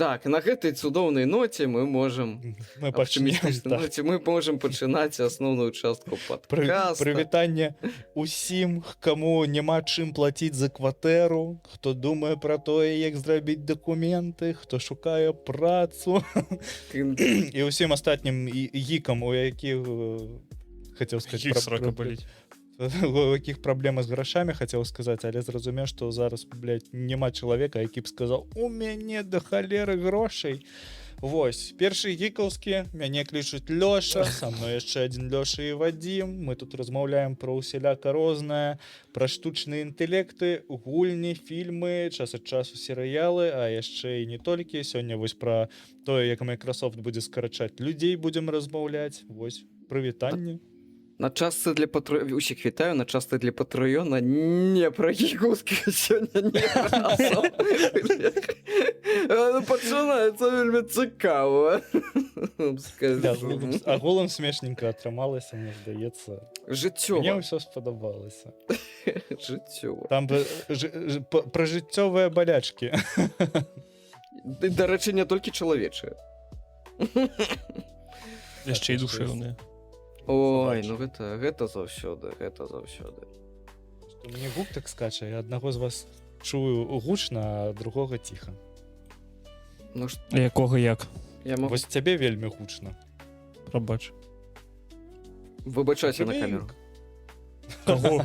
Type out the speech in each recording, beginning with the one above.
Так, на гэтай цудоўнай ноце мы можам Мы пачнем, аптымістычнай так. ноце мы можам пачынаць асноўную частку падкаста. Прывітанне усім, каму няма чым плаціць за кватэру, хто думае пра тое, як зрабіць дакументы, хто шукае працу і ўсім астатнім гікам, у якіх хацеў сказаць срака баліць. у якіх праблемы з грашамі, хацеў сказаць, але зразумеў, што зараз, блядь, няма чалавека, які б сказаў: у мяне да халеры грошай. Вось, першы гікаўскі, мяне клічуць Лёша, са мной яшчэ адзін Лёша і Вадзім. Мы тут размаўляем пра ўсяляка рознае, пра штучныя інтэлекты, гульні, фільмы, час ад часу серыялы, а яшчэ і не толькі. Сёння вось пра тое, як Microsoft будзе скарачаць людзей, будзем размаўляць. Вось, прывітанне. На частцы для патрыёна, усіх вітаю, на частцы для патрыёна не пра гікаўскіх сёння не разам. Пачынаецца вельмі цікава. Агулам смешненька атрымалася, мне здаецца. Жыццёва. Мне ўсё спадабалася. Жыццёва. Там пра жыццёвыя балячкі. Дарэчы, не толькі чалавечыя. Яшчэ і душэўныя. Ой, ну гэта заўсёды, гэта заўсёды. Мне гук так скача, я аднаго з вас чую гучна, а другога ціха. Ну ж, Якога як? я магу Вось цябе вельмі гучна. Прабач. выбачайся на камеру. Каго?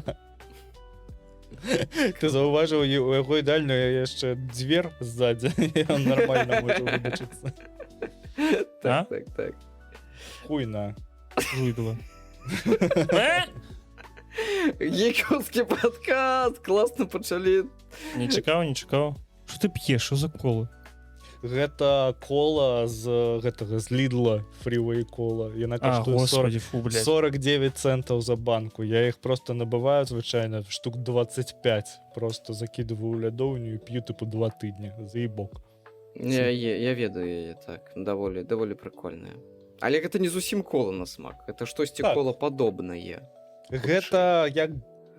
Ты заўважыў, у яго ідальную яшчэ дзвер ззадзе, і ён нармальна можа выбачыцца. Так, так, так. Хуйна. Жуйдла. Гікаўскі падкаст, класна пачалі. Не чакаў, не чакаў. Што ты п'еш, што за кола? Гэта кола з гэтага з Lidl, фрівей кола. Яна А, каштуе господи, фу, блядь. 49 центаў за банку. Я іх просто набываю, звычайна, штук 25. Просто закидываю ў лядоўню і п'ю тыпу 2 тыдні. Заебок. Я ведаю яе, так, даволі прыкольная. Але гэта не зусім кола на смак, гэта штосьці Так. кола падобнае. Гэта як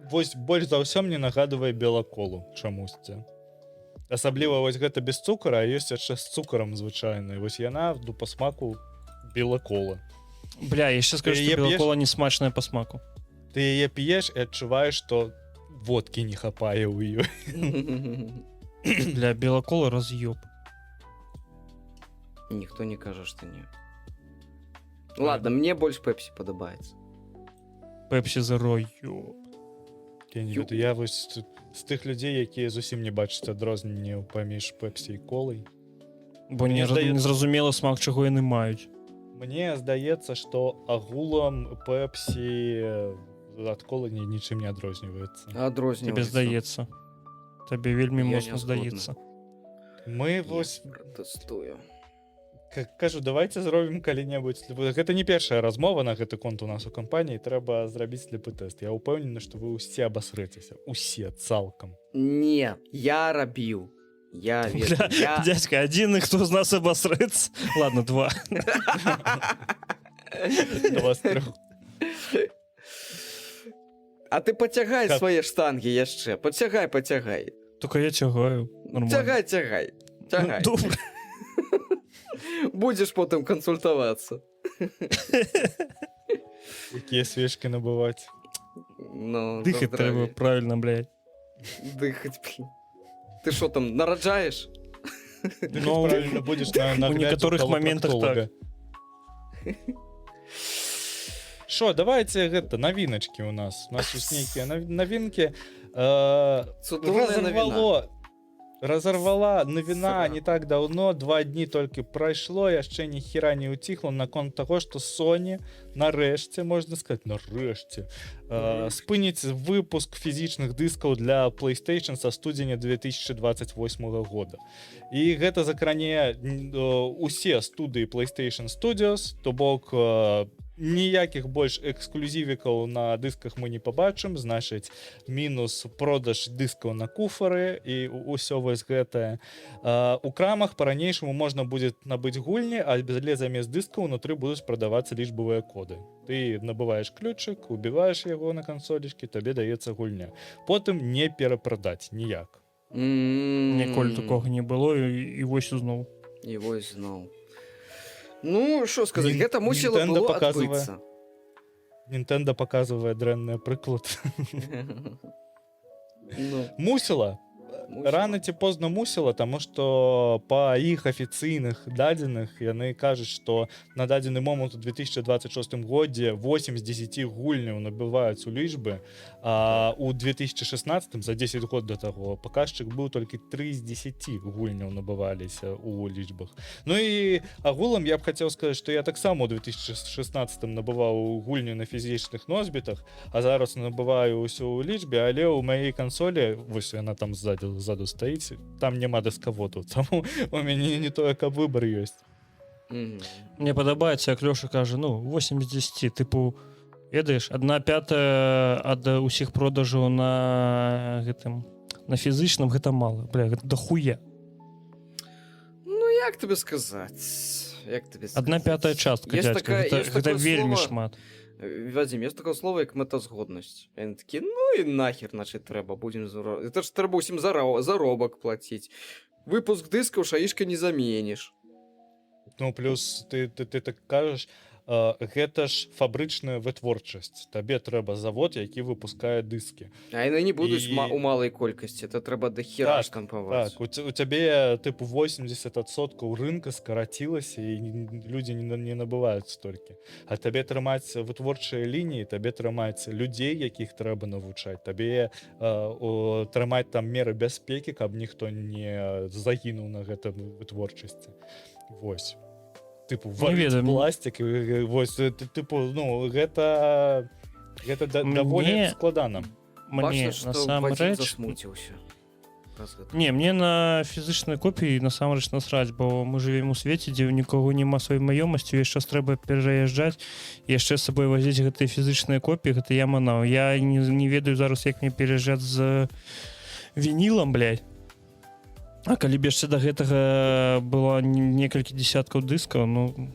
вось больш за ўсё мне нагадвае белаколу чамусьці. Асабліва вось гэта без цукара, а ёсць яшчэ з цукарам звычайна. Вось яна па смаку белакола. Бля, яшчэ скажу, Ты яе што п'еш? белакола не смачная па смаку. Ты яе п'еш і адчуваеш, што водкі не хапае ў ёй. Бля, белакола раз'ёб. Ніхто не кажа, што не. Ладно, мне больш пепсі падабаецца. Пепсі Зеро, ёб. Я не ведаю, я вось з тых людзей, якія зусім не бачаць адрозненне паміж пепсі і колай. Бо Мне здаецца- незразумела смак, чаго яны маюць. Мне здаецца, што агулам пепсі ад колы нічым не адрозніваецца. Адрозніваецца. Тебе здаецца. Табе вельмі Я моцна не здаецца. Мы вось Пратэстую. кажу, давайте зробім калі-небудзь. Гэта не першая размова на гэты конт у нас у кампаніі, трэба зрабіць слепы тэст. Я ўпэўнены, што вы ўсе абасрэцеся. Усе цалкам. Не, я рабіў. Я ведаю. Бля, дядька, адзіны, хто з нас абасрэцца. Ладно, 2. Да вас трох. А ты пацягай Как? свае штангі яшчэ. Пацягай. Только я цягаю. Нормально. Цягай. Добре. Будзеш потым кансультавацца. Якія свечкі набываць. Ну, Дыхаць трэба правильно, блядь. Дыхаць, блин. Ты що там, нараджаеш? Ну, правильно будзеш на у некаторых моментах так. Шо, давайте гэта навіначкі у нас. У нас ёсць нейкія навінкі. Цудоўная навіна. Разорвала навіна Сра. не так давно, 2 дні толькі прайшло, яшчэ ні хіра не ўціхла наконт таго, што Sony нарэшце, можна сказаць, нарэшце спыніць выпуск фізічных дыскаў для PlayStation са студзеня 2028 года. І гэта закране усе студыі PlayStation Studios, то бок ніякіх больш эксклюзівікаў на дысках мы не пабачым, значыць мінус продаж дыскаў на куфары і ўсё вось гэтае. У крамах па-ранейшаму можна будзе набыць гульні, але замест дыскаў унутры будуць прадавацца лічбавыя коды. Ты набываеш ключык, убіваеш яго на кансолечкі, табе даецца гульня. Потым не перапрадаць ніяк. Ніколі такога не было і вось зноў. І вось зноў. Ну, што сказаць, гэта мусіла Nintendo было паказвае. адбыцца. Nintendo паказвае дрэнны прыклад. Ну, Мусіла. мусіла. Рана ці позна мусіла, таму што па іх афіцыйных дадзеных яны кажуць, што на дадзены момант у 2026 годзе 8 з 10 гульняў набываюць у лічбы, а у 2016 за 10 год да таго паказчык быў толькі 3 з 10 гульняў набываліся у лічбах. Ну і агулам я б хацеў сказаць, што я таксама у 2016 набываў гульню на фізічных носьбітах, а зараз набываю ўсё ў лічбе, але ў маёй кансолі, вось яна там ззаду стаіць, там няма дыскаводу, таму у мяне не тое, каб выбар ёсць. Мгм. Мне падабаецца, як Лёша кажа, ну, 8 з 10, тыпу, ведаеш, 1/5 ад усіх продажаў на гэтым, на фізычным, гэта мала. Бля, гэта дохуя. Ну, як тобі сказаць? Як тобі сказаць? 1/5 частка, Есть дядька, такая- есть гэта такое вельмі слово. шмат. Вадзім, є такое слово, як мэтазгоднасць. Яны такі, ну і нахер, значит, трэба, будзем это ж трэба ўсім заробак плаціць. Выпуск дыскаў шаішка не заменіш. Ну, плюс ты так кажаш, гэта ж фабрычная вытворчасць. Табе трэба завод, які выпускае дыскі. А яны не будуць І- у малай колькасці, это трэба да хера Так, штампаваць. Так, у цябе тыпу 80% рынка скарацілася і людзі не набываюць столькі. А табе трымаць вытворчыя лініі, табе трымаць людзей, якіх трэба навучаць, табе трымаць там меры бяспекі, каб ніхто не загінуў на гэта вытворчасці. Вось. Тыпу ведаю, пластик, вось тыпу, ну гэта даволі Мне- складана. Мне Бачна, што Вадзім насамрэч... засмуціўся. Праз гэта. Не, мне на фізычнай копіі насамрэч насраць, бо мы жывем у свеце, дзе ў нікога няма сваёй маёмасці, увесь час трэба пераязджаць, яшчэ з сабой вазіць гэтыя фізычныя копіі, гэта я манаў. Я не ведаю зараз, як мне пераязджаць з вінілам, блядь. А калі б яшчэ да гэтага было некалькі десяткаў дыскаў, ну,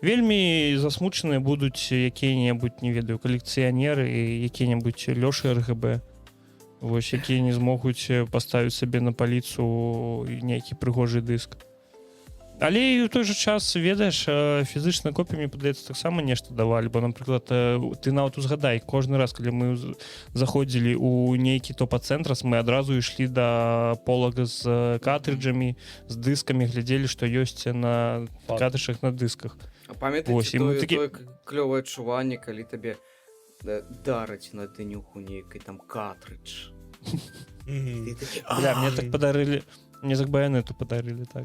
вельмі засмучаныя будуць якія-небудзь, не ведаю, калекцыянеры і якія-небудзь Лёшы РГБ. Вось, якія не змогуць паставіць сабе на паліцу нейкі прыгожы дыск. Але і ў той жа час, ведаеш, фізычная копія, мне падаецца, таксама нешта давалі, бо, напрыклад, ты нават узгадай, кожны раз, калі мы заходзілі ў нейкі топа-цэнтрас, мы адразу ішлі да полага з картрыджамі, з дыскамі, глядзелі, што ёсць на картрыджах на дысках. А памятаеце Вось, і мы тое такі- клёвае адчуванне, калі табе дараць на дынюху нейкай там картридж. Мгм. Бля, мне так падарылі, мне так баянету падарылі, так.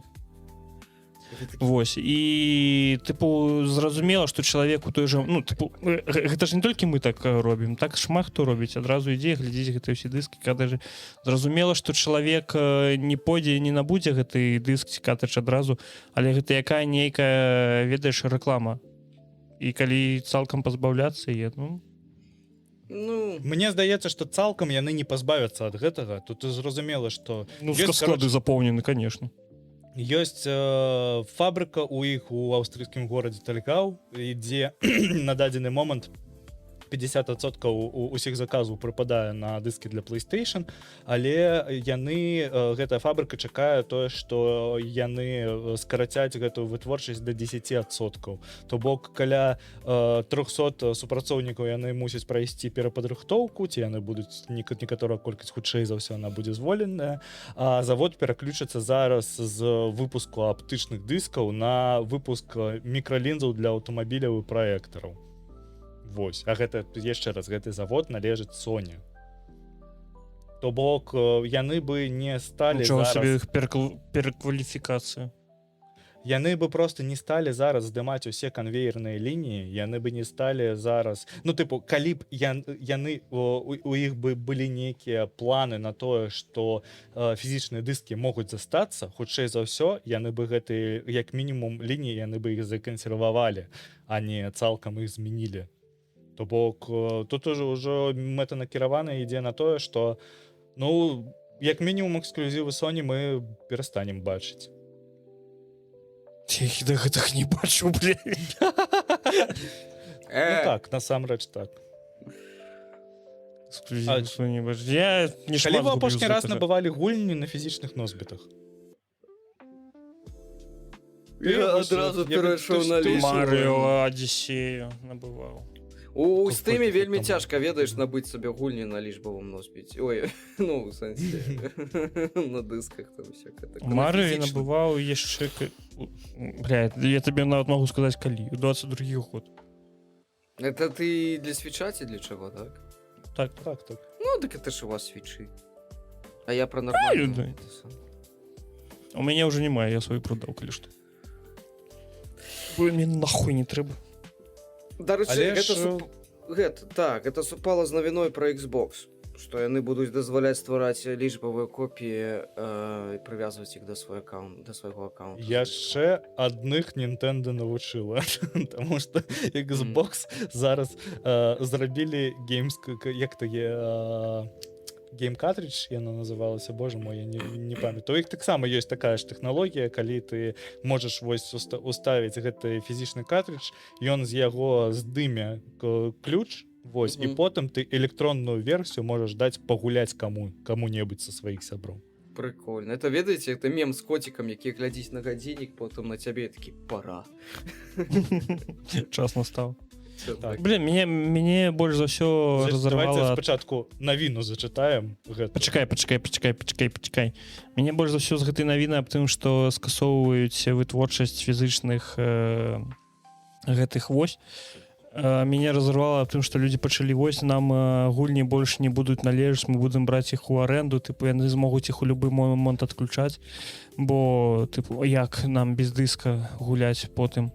Вось, і тыпу зразумела, што чалавеку той жа, ну, тыпу, гэта ж не толькі мы так робім, так шмат хто робіць, адразу ідзе глядзець гэтыя ўсе дыскі, когда ж зразумела, што чалавек не пойдзе, не набудзе гэты дыск ці картридж адразу, але гэта якая нейкая, ведаеш, рэклама. І калі цалкам пазбаўляцца яе, ну, Ну, Мне здаецца, што цалкам яны не пазбавяцца ад гэтага. Тут зразумела, што ёсць, склады запоўнены, конечно. ёсць фабрыка у іх у аўстрыйскім горадзе Тальгау, дзе на дадзены момант 50% усіх заказаў прыпадае на дыскі для PlayStation, але яны, гэтая фабрыка чакае тое, што яны скарацяць гэтую вытворчасць до 10%. То бок каля 300 супрацоўнікаў яны мусяць прайсці перападрыхтоўку, ці яны будуць некаторая колькасць хутчэй за ўсё она будзе зволеная, а завод пераключыцца зараз з выпуску аптычных дыскаў на выпуск мікралінзаў для аўтамабіляў і праектараў. Вось, а гэта яшчэ раз гэты завод належыць Sony. То бок яны бы не сталі Нічого собі зараз... іх перакваліфікацыя. Яны бы просто не сталі зараз здымаць усе канвейерныя лініі, яны бы не сталі зараз... Ну, тыпу, калі б яны, у іх бы былі нейкія планы на тое, што фізічныя дыскі могуць застацца, хутчэй за ўсё, яны бы гэтыя, як мінімум, лініі, яны бы іх закансервавалі, а не цалкам іх змянілі. То бок, тут ўжо мэтанакіравана ідзе на тое, што, ну, як мінімум эксклюзівы Sony мы перастанем бачыць. Я да гэтых не бачу, блядь. Ну так, насамрэч так. Эксклюзиву не бачу. Я не Калі шмат вы апошні гублю раз за гэта. набывалі гульні на фізічных носьбітах? Я адразу перайшоў на ліс. Марыо Адіссею набываў. У Какой стыме ты вельмі там? цяжка, ведаеш, набыць сабе гульні на лічбавым носьбіце. Ой, ну, у сэнсе, на дысках там всякое. Марыо набываў яшчэ... Бля, я табе нават могу сказаць, калі. 22 год. Это ты для свіча ці для чаго, так? Так. Так, так. Ну, так это ж у вас свічы. А я про да. нормальную. У мяне ўжо няма, я сваю прадаў, калі што. Мне нахуй не трэба. Дарэчы, Але гэта, ж- гэта супала з навіной пра Xbox, што яны будуць дазваляць ствараць лічбавыя копіі і прывязваць іх да свайго аккаунта. Яшчэ адных Nintendo навучыла, таму што Xbox зараз зрабілі як то Game Cartridge, яна называлася, боже мой, я не памятаю. У іх таксама ёсць такая ж тэхналогія, калі ты можаш вось уставіць гэты фізічны картридж, ён з яго здыме ключ, вось, і потым ты электронную версію можаш даць пагуляць каму-небудзь са сваіх сяброў. Прикольно. Это, ведаеце, это мем з котиком, які глядзіць на гадзіннік, потым на цябе такі пара. Час настаў. Так. Блин, мяне больш за ўсё Давайте разарвала... спачатку навіну зачытаем. Пачакай. Мяне больш за ўсё з гэтай навіны аб тым, што скасоўваюць вытворчасць фізычных гэтых вось. Мяне разарвала аб тым, што людзі пачалі вось, нам гульні больш не будуць належаць, мы будзем браць іх у аренду, тыпу яны змогуць іх у любы момант адключаць, бо тыпу як нам без дыска гуляць потым.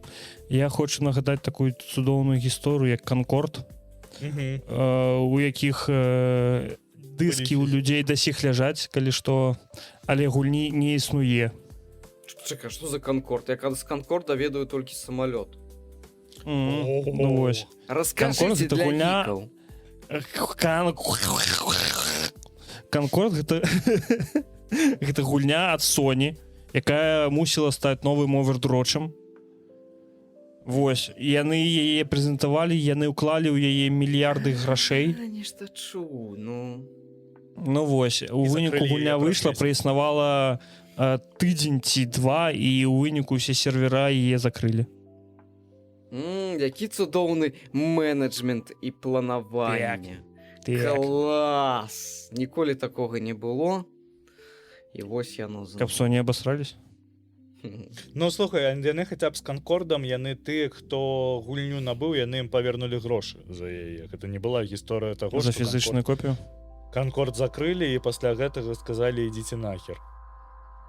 Я хочу нагадаць такую цудоўную гісторыю, як Канкорд, у якіх дыскі ў людзей дасіх ляжаць, калі што, але гульні не існуе. Чакай, што за Канкорд? Я з Канкорда ведаю толькі самалёт. Ну вось. Раскажыце для гульня... гікаў. Канкорд гэта гульня ад Sony, якая мусіла стаць новым овердрочам. Вось, яны яе прэзентавалі, яны ўклалі ў яе мільярды грашэй. Я нешта чуў, ну... Ну вось, у выніку гульня выйшла, праіснавала тыдзень ці два, і ў выніку ўсе сервера яе закрылі. Які цудоўны менеджмент і планаванне. Клас! Ніколі такога не было. І вось яно... Каб Sony абасрались? Ну, слухай, яны хаця б з Канкордам, яны ты, хто гульню набыў, яны ім павернулі грошы за яе. Гэта не была гісторыя таго, За фізычную копію? Канкорд закрылі, і пасля гэтага сказалі, ідзіце нахер.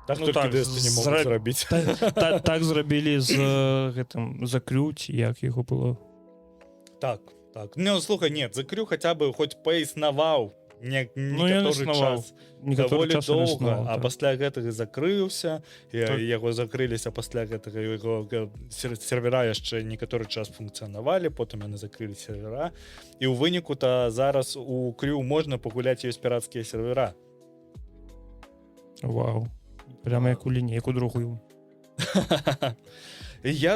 Так Ну толькі так, Destiny не могуць зрабіць. Так зрабілі з гэтым закрюць, як яго было. Так. Ну, слухай, нет, закрю хаця бы хоць паіснаваў некаторы час. Даволі доўга, а пасля гэтага закрыўся, яго закрыліся, пасля гэтага яго сервера яшчэ некаторы час функцыянавалі, потым яны закрылі сервера, і ў выніку-то зараз у Крю можна пагуляць, ёсць пірацкія сервера. Вау. Прямо як у лінейку другую.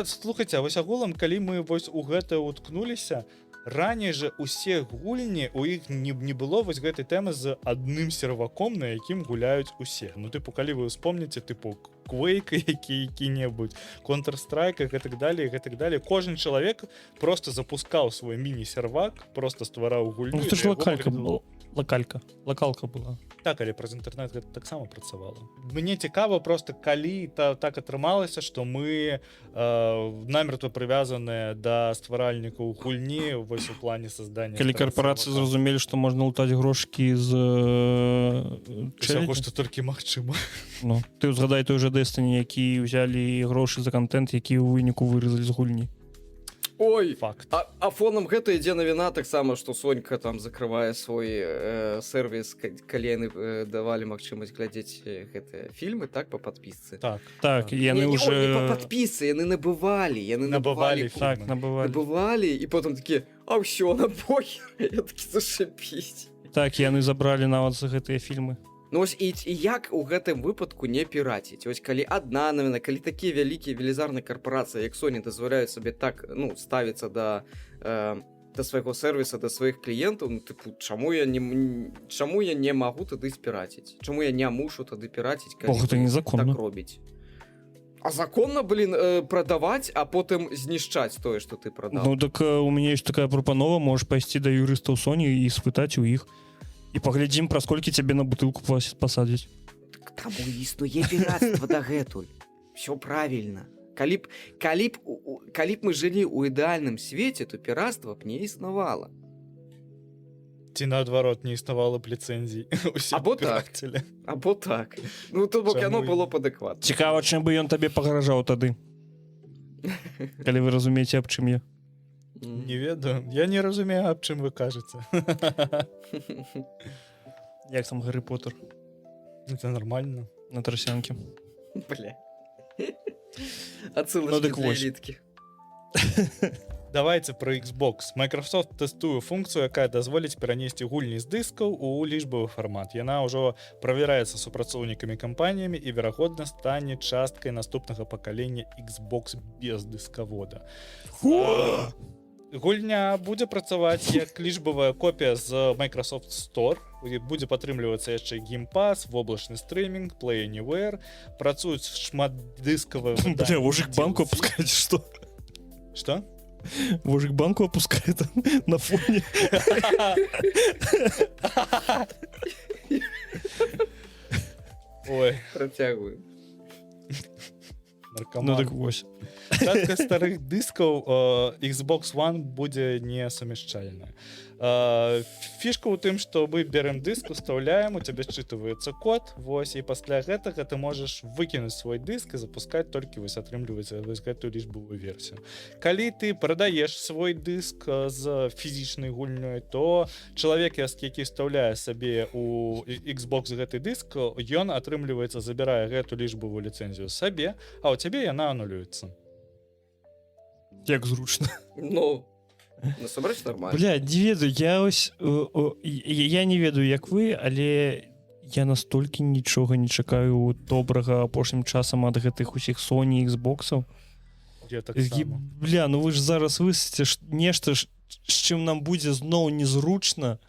Слухайце, вось агулам, калі мы вось у гэта уткнуліся, раней жа усе гульні, у іх не было вось гэтай тэмы з адным серваком, на якім гуляюць усе. Ну, тыпу, калі вы успомніце, тыпу, Quake які-небудзь, Counter-Strike і гэтак далее. Кожен чалавек просто запускаў свой міні-сервак, просто ствараў гульню. Ну, это ж лакалка была. Так, але праз інтэрнэт гэта таксама працавала. Мне цікава просто, калі так атрымалася, што мы намертва прывязаныя да стваральнікаў гульні вось у плане создання. Калі карпорацыі зразумелі, што можна лутаць грошкі з чаго, што толькі магчыма. Ну, ты ўзгадай той жа Destiny, які ўзялі грошы за контент, які ў выніку выразалі з гульні. Ой, факт. А фоном гэта ідзе навіна таксама, што Сонька там закрывае свой сервіс, калі яны давалі магчымасць глядзець гэтыя фільмы, так, па падпісцы. Так, яны ўжо... Не па падпісцы, яны набывалі, набывалі, і потым такі, а ўсё, на похер, я такі зашипіць. Так, яны забралі нават за гэтыя фільмы. Ну вось і як у гэтым выпадку не піраціць? Вось калі адна навіна, калі такія вялікія велізарныя карпорацыі, як Sony, дазваляюць сабе так, ну, ставіцца да свайго сервіса, да сваіх кліентаў, ну, тыпу, чаму я не магу тады спіраціць? Чаму я не мушу тады піраціць, калі гэта незаконна. Так робіць? А законно, блин, прадаваць, а потым знішчаць тое, што ты прадаў. Ну так у меня есть такая прапанова, можешь пайсці да юрыстаў Sony і спытаць у іх і паглядзім, праз колькі цябе на бутылку пасадзяць. Так таму існуе пірацтва дагэтуль. Всё правільна. Калі б мы жылі ў ідэальным свеце, то пірацтва б не існавала. Ці наадварот не існавала б ліцэнзій. Або так. Або так. Ну, то бок яно было б адэкватна. Цікава, чым бы ён табе пагражаў тады. Калі вы разумееце, аб чым я. Не ведаю. Я не разумею, аб чым вы кажаце. Як там Гаррі Поттер Это нормально. на трасянке. Бля. Ну, Отсылочки дык для вось. эліткі. Давайте про Xbox. Microsoft тэстуе функцыю, якая дазволіць перанесці гульні з дыскаў у лічбавы фармат. Яна ўжо правяраецца супрацоўнікамі кампаніямі і, верагодна, стане часткай наступнага пакалення Xbox без дыскавода. Гульня будзе працаваць як лічбавая копія з Microsoft Store. Будзе падтрымлівацца яшчэ Game Pass, воблачны стрымінг, Play Anywhere. Працуюць шматдыскавыя выданні. Бля, вожик банку DLC. опускает, что? Што? Вожик банку опускает на фоне. Ой, Працягваю. наркоман. Ну так вось. Частка старых дыскаў Xbox One будзе несумяшчальная. Фішка ў тым, што мы берем дыск, устаўляем, у цябе счытываецца код, вось, і пасля гэтага ты можаш выкінуць свой дыск і запускаць толькі вось атрымліваць вось гэтую лічбавую версію. Калі ты прадаеш свой дыск з фізічнай гульнёй, то чалавек, які встаўляе сабе у Xbox гэты дыск, ён атрымліваецца, забірае гэту лічбавую ліцэнзію сабе, а ў цябе яна анулюецца. Як зручна. Ну, насамрэч нормально. Бля, не ведаю, я не ведаю, як вы, але я настолькі нічога не чакаю добрага апошнім часам ад гэтых усіх Sony, Xboxаў. Я так само. Бля, ну вы ж зараз высыце нешта, з чым нам будзе зноў незручна.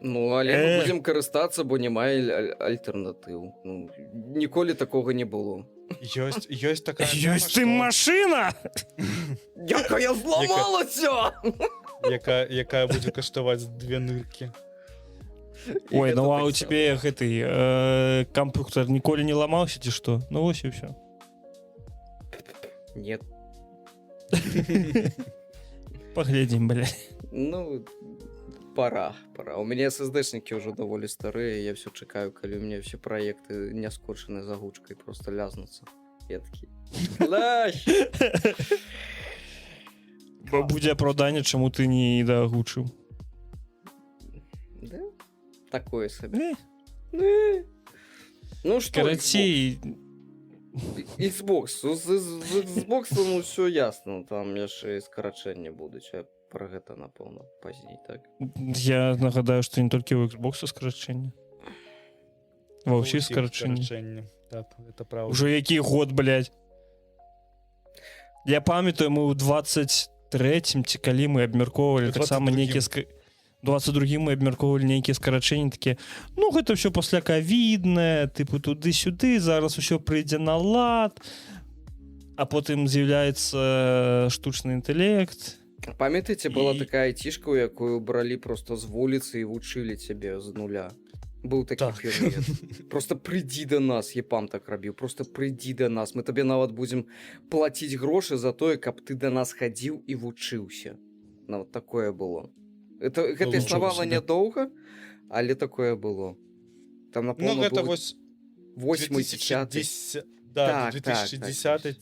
Ну, але мы будзем карыстацца, бо няма альтэрнатыў. Ну, ніколі такога не было. Ёсць такая Ёсць ты машына! Якая зламалася! якая будзе каштаваць 2 ныркі. Ой, ну а у тебе гэты кампьютер ніколі не ламаўся ці што? Ну вось і ўсё. Нет. Паглядзім, бля. Ну, пора. У меня SSD-шники уже довольно старые, я все чекаю, коли у меня все проекты не скорчены загрузкой, просто лязнутся. Я такие, лащ! Будзе апраўданне, чаму ты не дагучыў. Да? Такое себе. Э, Ну что, Карацей, Xbox. З Xbox, ну все ясно, там яшчэ скарачэнне будуць, а про гэта, напэўна, пазней, так? я нагадаю, што не толькі ў Xbox скарачэнне. Ва ўсіх скарачэнне. Так, это правда. Ужо які год, блядь. Я памятаю, мы ў 23-м ці калі мы абмяркоўвалі таксама нейкія 22 мы абмяркоўвалі нейкія скарачэнні такія. Ну гэта ўсё пасля ковіднае, тыпу туды-сюды, зараз усё прыйдзе на лад. А потым з'яўляецца штучны інтэлект. Памятаеце, была І- такая айцішка, у якую бралі просто з вуліцы і вучылі цябе з нуля. Быў такі Так. перыяд. Просто прыйдзі да нас, Епам так рабіў, просто прыйдзі да нас. Мы табе нават будзем плаціць грошы за тое, каб ты да нас хадзіў і вучыўся. Нават такое было. Гэта Нічого існавала сабе. нядоўга, але такое было. Там, Ну, напэўна, гэта быў вось 8-10. 2010, да, Так, 2010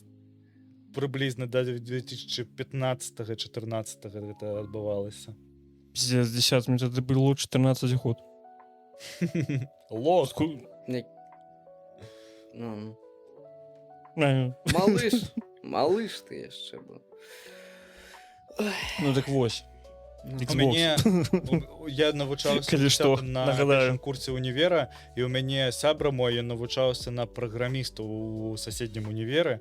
прыблізна да 2015-14 гэта адбывалася. Пиздец, 10 мне тады было 14 год. Лох. Ну, Ну малыш ты яшчэ быў. так вось. Ну, У мяне я навучаўся Калі што, на нагадаю. першым курсе універа, і ў мяне сябра мой, ён навучаўся на праграміста у суседнім універы,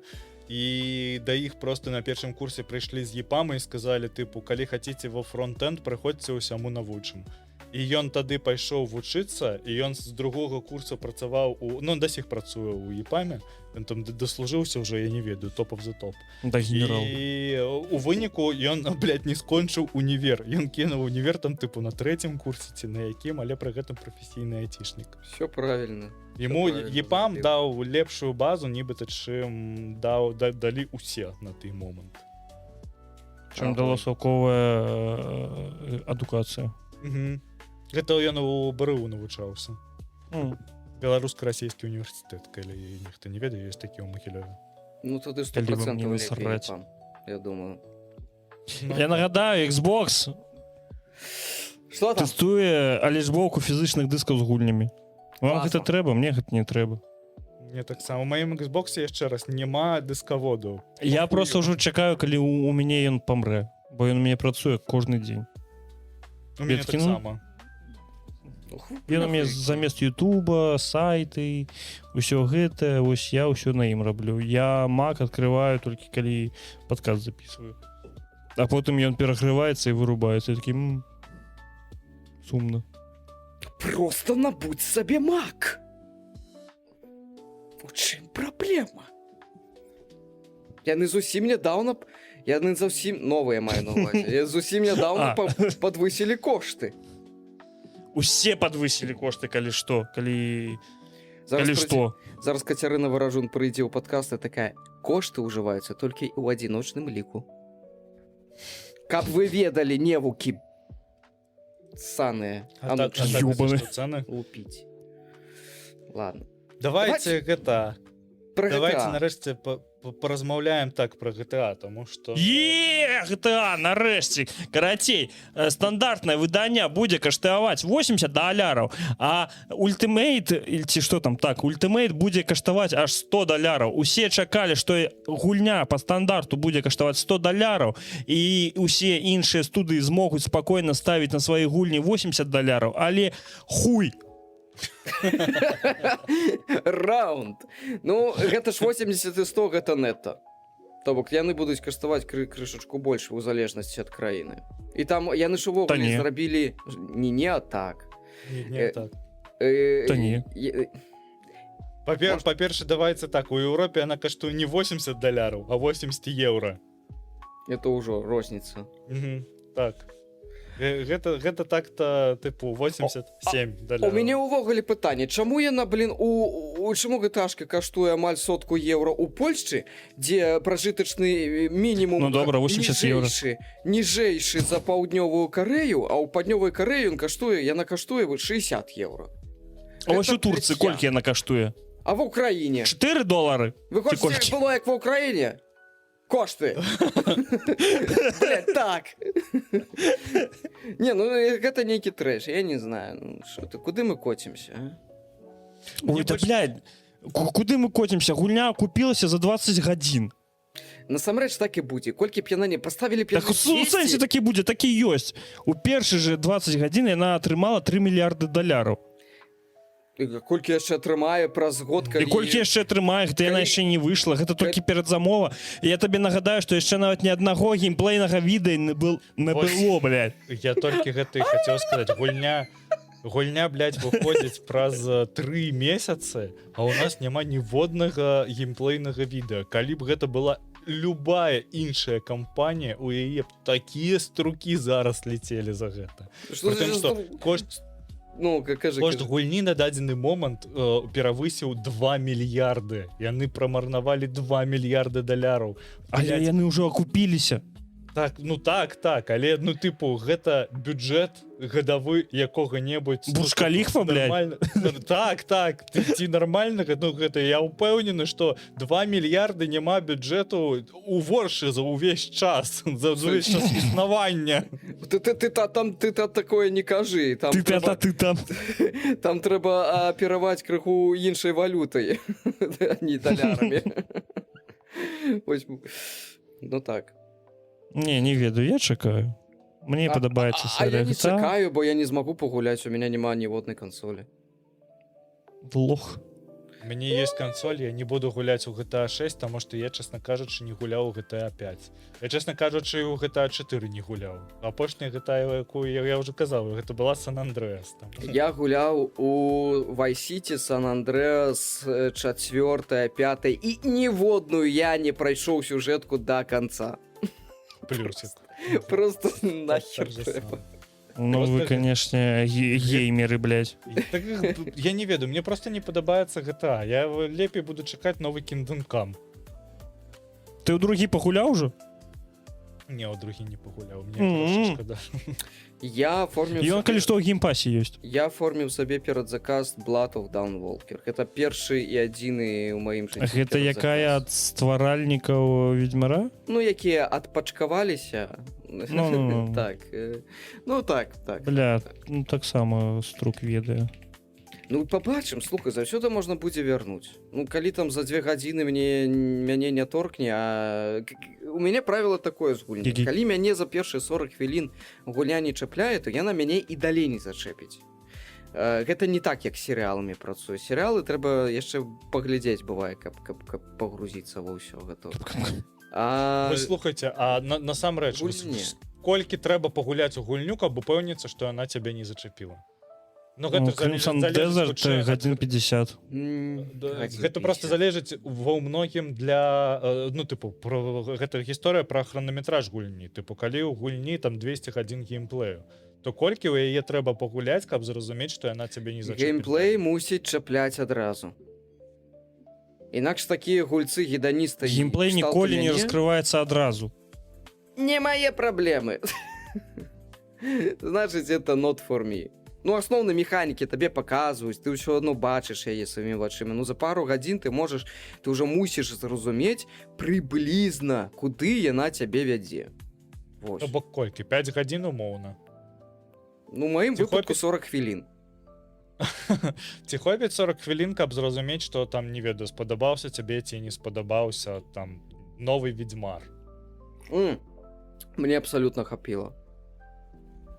і да іх просто на першым курсе прыйшлі з епама і сказалі, тыпу, калі хаціце во фронт-энд, прыходзьце ўсяму навучым. І ён тады пайшоў вучыцца, і ён з другога курса працаваў ну, да сих працуе ў епаме, Ён там дослужыўся ўжо, я не ведаю, топ of the топ. Да, генерал. І у выніку ён, блядь, не скончыў універ. Ён кінуў універ там тыпу на 3-м курсе ці на якім, але пры гэтым прафесійны айцішнік. Все правильно. Яму правильно, ЕПАМ Андрей. даў лепшую базу, нібыта чым далі усе на той момант. Чым дала саўковая адукацыя. Гэта ён у БРУ навучаўся. Беларуска-расійскі універсітэт, калі ніхто не ведае, ёсць такі ў Магілёве. Ну, тады Калі вам 100% не лепей насраць. ЕПАМ, я думаю. Я нагадаю, Xbox Что там? тэстуе алежбоўку фізычных дыскаў з гульнямі. Вам Класна. гэта трэба, мне гэта не трэба. Мне таксама. У маім Xbox яшчэ раз няма дыскаводаў. Я просто ўжо чакаю, калі у мяне ён памрэ, бо ён у мяне працуе кожны дзень. У мяне Веткі, ну? таксама. Ён у мяне замест Ютуба, сайты, усё гэта, вось я ўсё на ім раблю. Я Mac открываю толькі калі падкаст записываю. А потым ён перагрываецца і вырубаецца. Я такі, сумна. Просто набудь сабе Mac. У чым праблема? Яны зусім нядаўна... Яны зусім... Новыя маю на ўвазе. Зусім нядаўна падвысілі кошты. Усе падвысілі кошты, калі што, калі што. Зараз Кацярына Варажун прыйдзе ў падкаст і такая: кошты ўжываюцца толькі ў адзіночным ліку. Каб вы ведалі, невукі ссаныя. А так, ёбаны. цэны? Лупіць. Ладно. Давайте гэта. Пра Давайте GTA. нарэшце паразмаўляем так пра GTA, тому што... GTA, нарэшце. Карацей, стандартнае выданне будзе каштаваць $80, а Ultimate, ці што там так, Ultimate будзе каштаваць аж $100. Усе чакалі, што гульня па стандарту будзе каштаваць $100, і усе іншыя студыі змогуць спакойна ставіць на свае гульні $80, але хуй. Раунд. Ну, гэта ж 80 і 100, гэта нетта. То бок яны будуць каштаваць крышачку больш у залежнасці ад краіны. І там яны ж увогуле не. зрабілі не а так. Не так. Та не. Па-перше, давайте так, у Еўропе яна каштуе не $80, а 80 евро. Это ўжо розніца. Так. Гэта так-то, тыпу, 87 У мяне ўвогуле пытанне, чаму яна, чаму гэташка каштуе амаль €100 у Польшчы, дзе пражытачны мінімум Ну добра, 80 евро. ніжэйшы за паўднёвую Карэю, а ў паўднёвай Карэі яна каштуе €60. А вось у Турцыі брыцця. колькі яна каштуе? А в Украіне? $4? Вы Ці хочаце, колькі? як было, як в Украіне? Кошты. Блядь, так. Не, ну гэта нейкі трэш, я не знаю. Ну, шо ты, куды мы коцімся, а? Ой, да, блядь, куды мы котимся? Гульня купілася за 20 гадзін. Насамрэч так і будзе. Колькі б яна не паставілі б Так у сэнсе такі будзе, такі ёсць. У першы же 20 гадзін яна атрымала $3 мільярды. Колькі яшчэ атрымае праз год, І колькі яшчэ атрымае, гэта яна яшчэ не выйшла, гэта толькі перадзамова. І я табе нагадаю, што яшчэ нават ні аднаго геймплейнага відэа не было, блядь. Я толькі гэта і хацеў сказаць. Гульня, блядь, выходзіць праз 3 месяцы, а ў нас няма ніводнага геймплейнага відэа. Калі б гэта была любая іншая кампанія, у яе б такія струкі зараз ляцелі за гэта. Прытым, што кошт гульні на дадзены момант перавысіў 2 мільярды. Яны прамарнавалі $2 мільярды. Але яны ўжо акупіліся. Так, ну так, але, ну, тыпу, гэта бюджэт гадавы якога-небудзь... Бурж-Каліфа, блядь? Так, ці нормальнага, ну, гэта, я ўпэўнены, што 2 мільярды няма бюджэту у воршы за ўвесь час, за ўвесь час існавання. Ты такое не кажы. Ты там. Там трэба апераваць крыху іншай валютай, а не далярамі. Ну так. Не ведаю, я чакаю. Мне падабаецца серыя. А я не чакаю, бо я не змагу пагуляць, у меня няма ніводнай кансолі. Лох. У мяне есть консоль, я не буду гуляць у GTA 6, таму што я, честно кажучы, не гуляў у GTA 5. Я, честно кажучы, у GTA 4 не гуляў. Апошняя GTA, якую я ўжо казаў, гэта была San Andreas. Я гуляў у Vice City, San Andreas, 4, 5, і ніводную я не прайшоў сюжэтку до конца. Плюсик. Просто Так нахер же трэба. самое. Ну, Просто вы, конечно, геймеры, блядь. Так, я не ведаю, мне просто не падабаецца GTA. Я лепей буду чакаць новы Kingdom Come. Ты ў другі пагуляў ужо? Не, у другі не пагуляў, мне Мгм. грошай шкада. Я оформіў Ён, калі што, ў геймпасе ёсць. Я оформіў сабе перадзаказ Blood of Dawnwalker. Гэта першы і адзіны ў маім жыцці Гэта якая перадзаказ. ад стваральнікаў Ведьмара? Ну, якія адпачкаваліся. Ну. Так. Ну, так. Бля, ну таксама струк ведаю. Ну, пабачым, слухай, заўсёды можна будзе вярнуць. Ну, калі там за 2 гадзіны мяне не торкне, у мяне правіла такое з гульні. Які? Калі мяне за першыя 40 хвілін гуля не чапляе, то яна мяне і далей не зачэпіць. Гэта не так, як серыаламі працуе. Серыалы трэба яшчэ паглядзець, бывае, каб пагрузіцца ва ўсё гэта. Вы слухайце, а насамрэч, Гульне. колькі трэба пагуляць у гульню, каб упэўніцца, што яна цябе не зачапіла? Ну, гэта Crimson залежыць Desert хутчэй ад- гадзін 50. Гэта просто залежыць ва многім для ну тыпу гэта гісторыя пра хранаметраж гульні, тыпу калі ў гульні там 200 гадзін геймплею, то колькі ў яе трэба пагуляць, каб зразумець, што яна цябе не зачапіла. Геймплей мусіць чапляць адразу. Інакш такія гульцы геданісты Геймплей ніколі не раскрываецца адразу. Не мае праблемы. Значыць, это not for me. Ну, асноўныя механікі табе паказваюць, ты ўсё адно бачыш яе сваімі вачыма. Ну, за пару гадзін ты ўжо мусіш зразумець прыблізна, куды яна цябе вядзе. То бок колькі 5 гадзін умоўна. Ну, у маім Ці выпадку хопіць? 40 хвілін. Ці хопіць 40 хвілін, каб зразумець, што там не ведаю, спадабаўся цябе ці не спадабаўся там новы ведьмар. Мне абсалютна хапіла.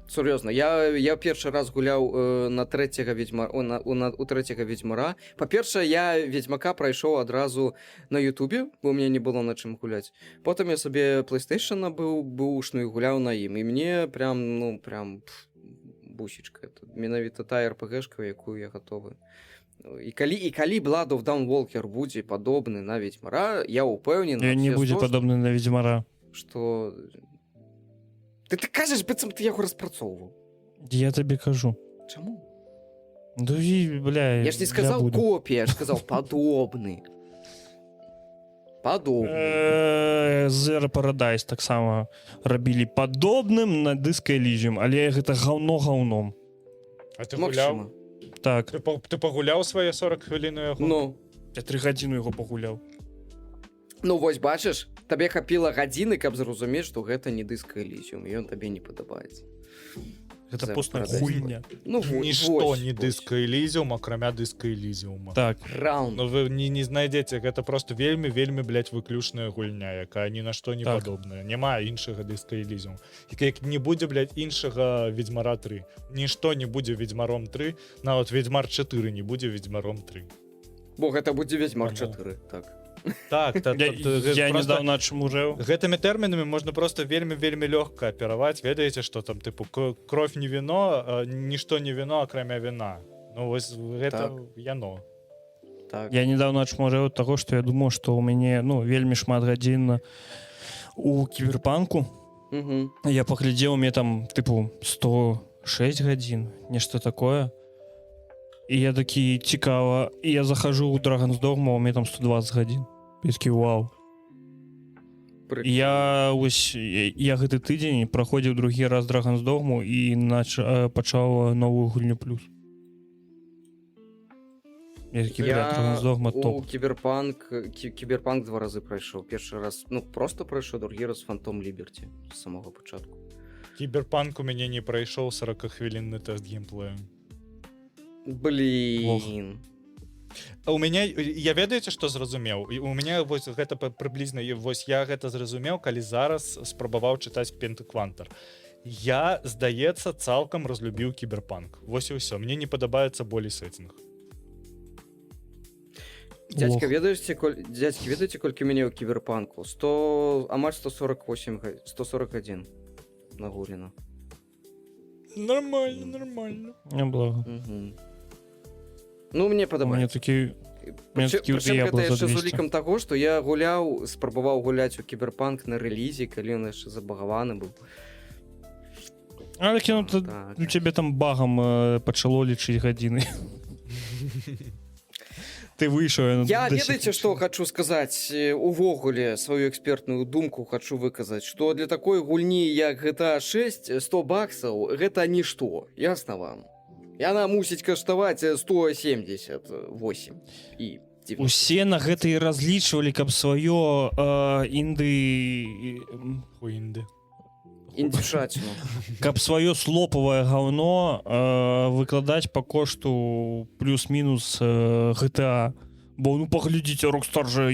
Сур'ёзна, я першы раз гуляў на трэцяга ведьмара. Па-першае, я ведьмака прайшоў адразу на Ютубе, бо ў мяне не было на чым гуляць. Потым я сабе PlayStation набыў бэушную і гуляў на ім. І мне прям бусічка. Менавіта тая РПГшка, якую я гатовы. І калі Blood of Dawnwalker будзе падобны на ведьмара, я ўпэўнены, Не будзе падобны на Ведьмара. што... Ты кажаш, быццам ты яго распрацоўваў. Я табе кажу. Чаму? Ну і, бля, Я ж не сказаў копія, я ж сказаў падобны. Zero Paradise таксама рабілі падобным на Disco Elysium, але гэта гаўном. А ты гуляў? Так. Ты пагуляў свае 40 хвілін у яго? Ну, Я 3 гадзіны яго пагуляў. ну вось бачыш, табе хапіла гадзіны, каб зразумець, што гэта не Disco Elysium, і ён табе не падабаецца. Гэта Zero постная Paradise. хуйня. Ну, Нішто не Disco Elysium, акрамя Disco Elysium. Так. Раунд. Ну вы не знайдзеце, гэта просто вельмі, блядь, выключная гульня, якая ні на што не Так. падобная. Няма іншага Disco Elysium. Як не будзе, блядь, іншага Ведьмара 3. Нішто не будзе Ведьмаром 3, нават Ведьмар 4 не будзе Ведьмаром 3. Бо гэта будзе Ведьмар Ага. 4, так. Так, Я недавно адчмужэў. гэтымі тэрмінамі можна просто вельмі лёгка апераваць. Ведаеце, што там тыпу кровь не віно, нішто не віно, акрамя віна. Ну вось гэта яно. Так. Я недавно адчмужэў таго, што я думаў, што ў мяне вельмі шмат гадзін у кіберпанку. Я паглядзеў, мне там тыпу 106 гадзін, нешта такое. І я такі цікава, і я захожу ў Dragon's Dogma, у мяне там 120 гадзін. Я такі вау. Я гэты тыдзень праходзіў другі раз Dragon's Dogma і пачаў новую гульню плюс. Я такі, Dragon's Dogma топ. Кіберпанк 2 разы прайшоў. Першы раз, просто прайшоў, другі раз Phantom Liberty з самого пачатку. Кіберпанк у мяне не прайшоў 40-хвілінны тэст геймплею. Блин. У мяне я ведаеце, што зразумеў. У мяне вось гэта прыблізна вось я гэта зразумеў, калі зараз спрабаваў чытаць Пентаквантар. Я, здаецца, цалкам разлюбіў кіберпанк. Вось і ўсё. Мне не падабаецца болей сеттинг. Дядька, ведаеце, колькі мяне ў кіберпанку? Амаль 141 нагулена. Нормально. Блага. Ну, мне У мяне падабаецца. такі Прычым Diablo гэта за яшчэ з 200. улікам таго, што я спрабаваў гуляць у кіберпанк на рэлізе, калі ён яшчэ забагаваны быў. Але кіно Так. у цябе там багам пачало лічыць гадзіны. Ты выйшаў. Я ведаеце, што хачу сказаць, увогуле сваю экспертную думку хачу выказаць, што для такой гульні, як GTA 6, $100 гэта нішто, ясна вам. Яна мусіць каштаваць 178 і 90. Усе на гэта і разлічвалі, каб сваё Індзюшаціну. каб сваё слопавае гаўно выкладаць па кошту плюс-мінус GTA. Бо ну паглядзіце, Rockstar жа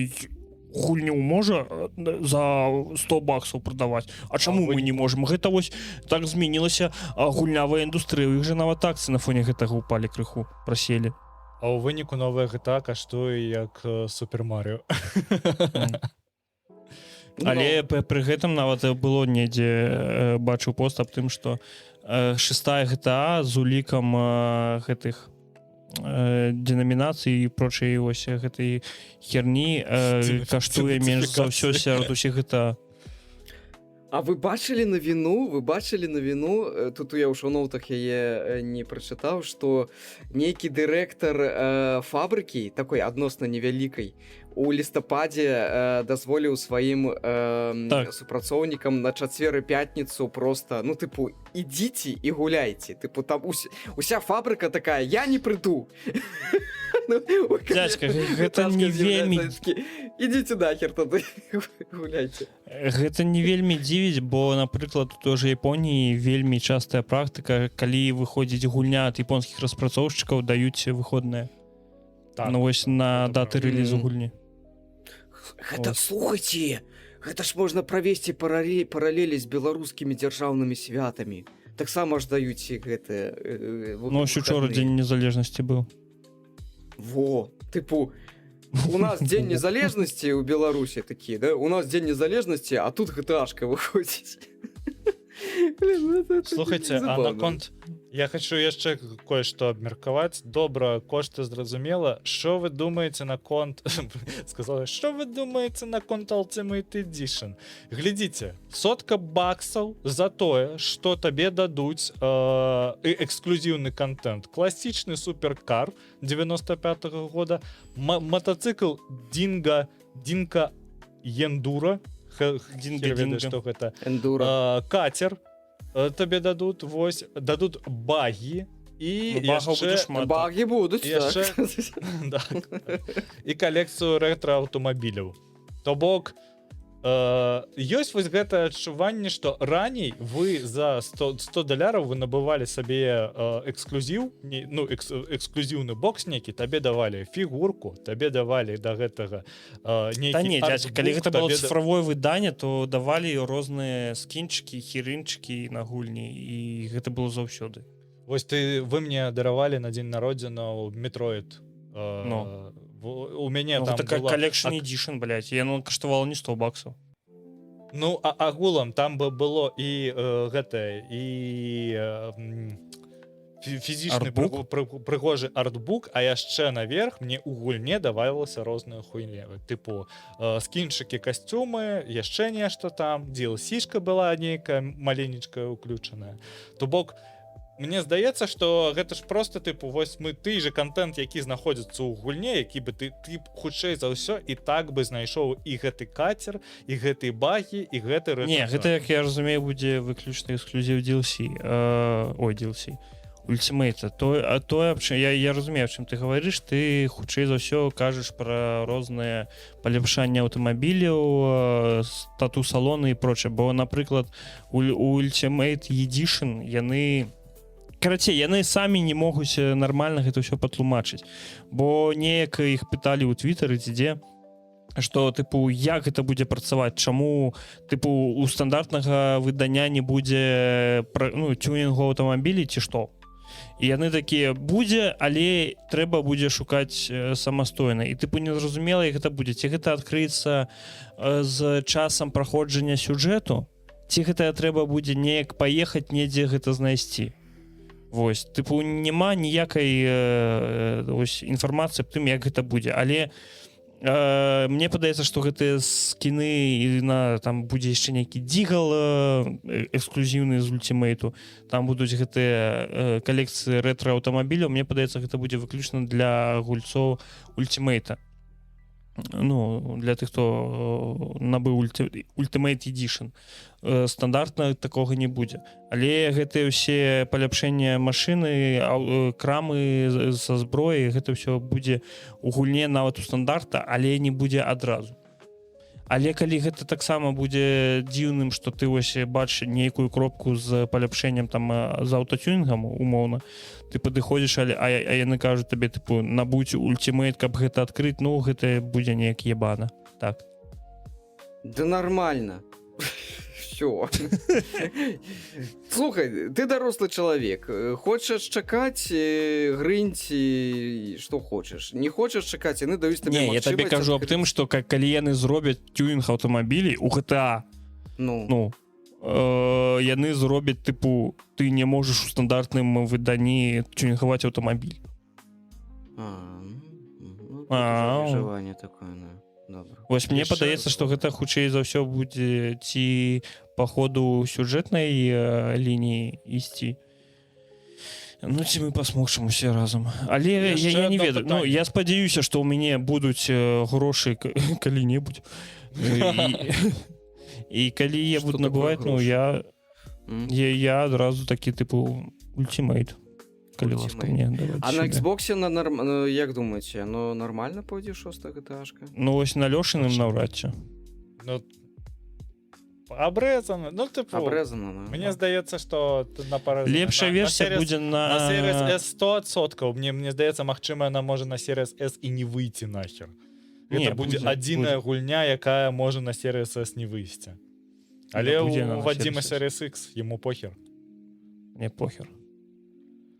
гульню можа за $100 прадаваць. А чаму мы не можам? Гэта вось так змянілася гульнявая індустрыя. У іх жа нават акцыі на фоне гэтага ўпалі крыху, праселі. А ў выніку новая GTA каштуе як Супер Марыо. Але пры гэтым нават было недзе бачыў пост аб тым, што 6-я GTA з улікам гэтых денамінацый і прочай вось гэтай херні каштуе менш за ўсё сярод усіх GTA. А вы бачылі навіну? Тут я ў шоу-ноутах яе не прачытаў, што нейкі дырэктар фабрыкі, такой адносна невялікай, у лістападзе дазволіў сваім супрацоўнікам на чацвер-пятніцу просто, ну, тыпу, ідзіце і гуляйце. Тыпу, там уся фабрыка такая, я не прыйду. Дзядзька, гэта не вельмі... Ідзіце нахер тады, гуляйце. Гэта не вельмі дзівіць, бо, напрыклад, у той жа Японіі вельмі частая практыка, калі выходзіць гульня ад японскіх распрацоўшчыкаў, даюць выходныя. Ну вось на даты рэлізу гульні. Гэта, слухайце, гэта ж можна правесці паралелі з беларускімі дзяржаўнымі святамі. Таксама ж даюць гэтыя... Ну, ось учора Дзень незалежнасці быў. Во, тыпу, у нас Дзень незалежнасці ў Беларусі такі, да? У нас Дзень незалежнасці, а тут GTA-шка выходзіць. Слухайце, а наконт... Я хочу яшчэ кое-што абмеркаваць. Добра, кошты зразумела. Што вы думаеце наконт... Сказала, што вы думаеце наконт Ultimate Edition? Глядзіце, $100 за тое, што табе дадуць эксклюзіўны контент. Класічны суперкар 95-го года, мотоцикл Динка Ендура, што гэта? Эндура. Катер табе дадуць, вось, дадуць багі і яшчэ... Багі будуць, так. І калекцыю рэтра-аўтамабіляў. То бок, ёсць вось гэтае адчуванне, што раней вы за $100 вы набывалі сабе эксклюзіў, ну, эксклюзіўны бокс нейкі, табе давалі фігурку, табе давалі да гэтага нейкі... Та не, дзядзька, калі гэта было цифровое выданне, то давалі розныя скінчыкі, херынчыкі на гульні, і гэта было заўсёды. Вось вы мне даравалі на дзень народзінаў Metroid. У мяне там такая была... Collection Edition, блядь, яно каштавала не $100. Ну, а агулам там бы было і гэтае, і фізічны прыгожы артбук, а яшчэ наверх мне у гульне давалася розная хуйня. Тыпу, скінчыкі, касцюмы, яшчэ нешта там, DLC-шка была нейкая маленечкая уключаная. То бок, мне здаецца, што гэта ж просто тыпу, вось мы той же контент, які знаходзіцца ў гульне, які бы ты хутчэй за ўсё і так бы знайшоў і гэты катер, і гэты багі, і гэты рэчы. Не, гэта, як я разумею, будзе выключны эксклюзіў DLC. DLC. Ultimate. Я разумею, чым ты гаварыш, ты хутчэй за ўсё кажаш пра розныя паляпшанні аўтамабіляў, тату-салоны і прочее. Бо, напрыклад, у Ultimate Edition яны самі не могуць нармальна гэта ўсё патлумачыць, бо неяк іх пыталі ў твітары ці дзе, што тыпу як гэта будзе працаваць, чаму тыпу у стандартнага выдання не будзе тюнінгу аўтамабілі ці што. і яны такія будзе, але трэба будзе шукаць самастойна і тыпу незразумела як гэта будзе, ці гэта адкрыецца з часам праходжання сюжэту, ці гэта трэба будзе неяк паехаць недзе гэта знайсці. Вось, тыпу няма ніякай інфармацыі аб тым, як гэта будзе, але мне падаецца, што гэтыя скіны і там будзе яшчэ нейкі дігал эксклюзіўны з ультимейту, там будуць гэтыя калекцыі рэтра-аўтамабіляў, мне падаецца, гэта будзе выключна для гульцоў ультимейта. Ну, для тых, хто набыў Ultimate Edition. Стандартна такога не будзе. Але гэтыя ўсе паляпшэння машыны, крамы са зброі, гэта ўсё будзе у гульне нават у стандарта, але не будзе адразу. Але калі гэта таксама будзе дзіўным, што ты вось бачыш нейкую кропку з паляпшэннем там з аўтатюнінгам, умоўна, ты падыходзіш, а яны кажуць табе, тыпу, набудзь ультимейт, каб гэта адкрыць, ну, гэта будзе неяк ебана. Так. Да нормально. Все. Слухай, ты дарослы чалавек. Хочаш чакаць, грынць, што хочаш. Не хочаш чакаць, яны даюць табе магчымасць. Не, я табе кажу аб тым, што калі яны зробяць тюнінг аўтамабілей у GTA, яны зробяць, тыпу, ты не можаш у стандартным выданні тюнінгаваць аўтамабіль. Перажыванне такое, добра. Вось мне падаецца, што гэта хутчэй за ўсё будзе ці па ходу сюжэтнай лініі ісці. Ну, ці мы пасмокчым усе разам. Але я не ведаю. Ну, я спадзяюся, што ў мяне будуць грошы калі-небудзь. І калі я буду набываць, ну, я адразу такі, тыпу, ультимейт. Калі ласка мне даваць. А на Xbox'е, як думаеце, оно нормально пойдзе 6-та GTA-шка? Ну, вось на Лёшыным наўрад ці. Ну, абрэзана. Ну, тыпу, абрэзана, мне здаецца, што лепшая версія будзе на Series S 100%. Мне здаецца, магчыма, яна можа на Series S і не выйти нахер. Гэта будзе адзіная гульня, якая можа на Series S не выйсці. Але у Вадзіма Series X яму похер. Не похер.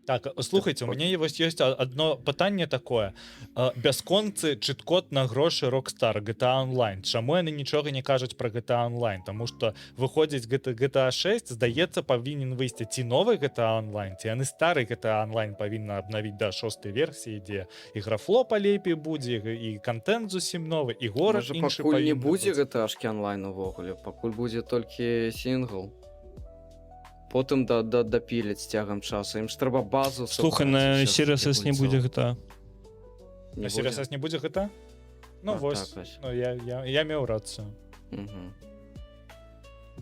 Так, слухайте, у меня есть одно пытанне такое. Бясконцы чыт-код на грошы Rockstar GTA Online. Чаму яны нічога не кажуць пра GTA Online? Таму што выходзіць GTA 6, здаецца, павінен выйсці ці новы GTA Online, ці яны стары GTA Online павінна абнавіць да 6-й версіі, дзе і графло палепей будзе, і контент зусім новы, і горад іншы павінен. Пакуль не будзе GTA-шкі онлайн увогуле, пакуль будзе толькі сінгл. Потым дапіляць з цягам часу. Ім ж трэба базу... Слухай, на Series S не будзе GTA. На Series S не будзе GTA? Ну, вось. Ну, я меў рацыю.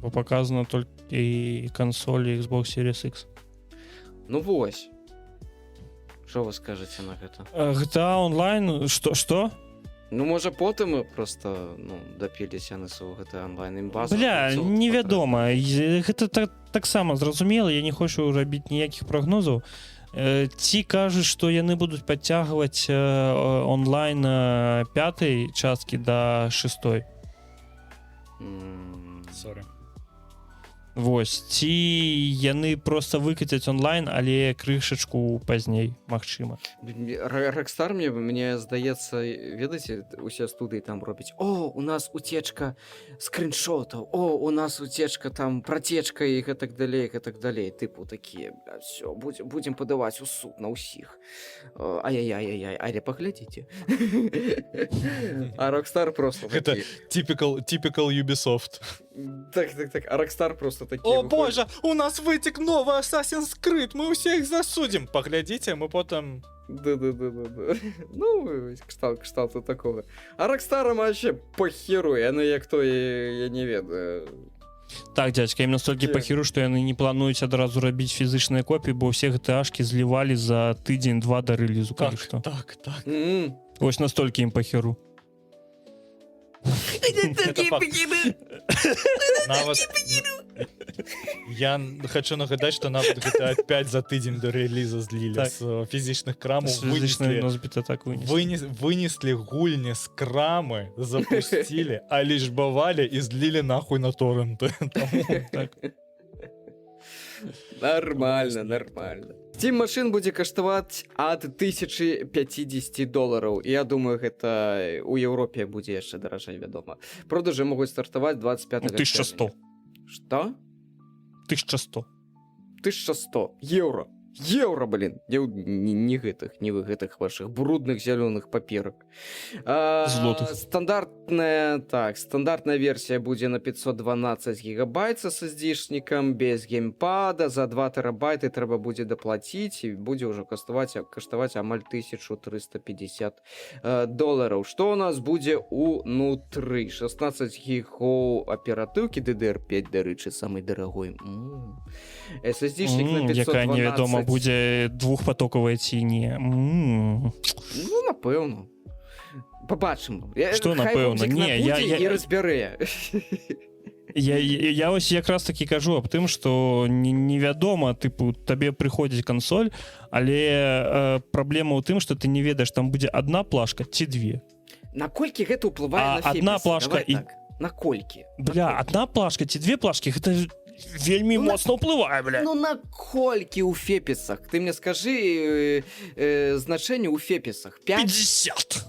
Бо паказана толькі кансолі Xbox Series X. Ну, вось. Што вы скажаце на гэта? GTA Online... Што? Ну, можа, потым просто дапіліць яны свого GTA Online ім базу. Бля, невядома. Гэта таксама зразумела, я не хочу рабіць ніякіх прагнозаў. Ці кажуць, што яны будуць падцягваць онлайн 5-й часткі да 6-й. Сорі. Вось, ці яны проста выкацяць онлайн, але крышачку пазней, магчыма. Rockstar, мне здаецца, ведаеце, усе студыі там робяць: о, у нас уцечка скриншотаў, о, у нас уцечка там працечка і гэтак далей, тыпу такія, бля, все, будзем падаваць у суд на ўсіх. Ай-яй-яй-яй, але паглядзіце. А Rockstar просто такі. Гэта typical Ubisoft. Так, а Rockstar просто такі. О, боже, у нас вытек новый Assassin's Creed, мы ўсіх засудзім. Паглядзіце, мы потым... Да. Ну, кшталту такого. А Rockstar вообще похеру, яны як то, я не ведаю. Так, дядька, ім настолькі пахіру, што яны не плануюць адразу рабіць фізычныя копіі, бо ўсе GTA-шкі злівалі за тыдзень-два да рэлізу, калі што. Так. Вось настолькі ім пахіру. Я хочу нагадаць, што нават GTA 5 за тыдзень да рэліза злілі з фізічных крамаў, вынеслі гульні з крамы, запусцілі, алішбавалі і злілі нахуй на торренты. Нормально. Steam машин будзе каштаваць ад $1050. Я думаю, гэта у Еўропе будзе яшчэ даражэй, вядома. Продажы могуць стартаваць 25 1100. Што? 1100. 1100 еўро. Еўро, блин, не гэтых, не вы гэтых ваших брудных зялёных паперак. Злотых. Стандартная версія будзе на 512 гигабайт са SSD-шнікам, без геймпада, за 2 тэрабайты трэба будзе даплаціць і будзе ўжо каштаваць амаль $1050. Што у нас будзе унутры? 16 гігаў аператыўкі DDR5, дарэчы, самый дарагой. SSD-шнік на 512. Якая невядома будзе двухпатокавая ці не. Ну, напэўна. Побачым. Што напэўна? Не, і разбярэ. Я ось якраз таки кажу аб тым, што невядома, тыпу, табе прыходзіць кансоль, але праблема ў тым, што ты не ведаеш, там будзе одна плашка ці две. Наколькі гэта ўплывае на одна плашка і... Наколькі? Бля, одна плашка ці две плашкі, гэта вельмі моцна ўплывае, бля. Ну наколькі ў фепісах? Ты мне скажы значэнне ў фепісах. 50.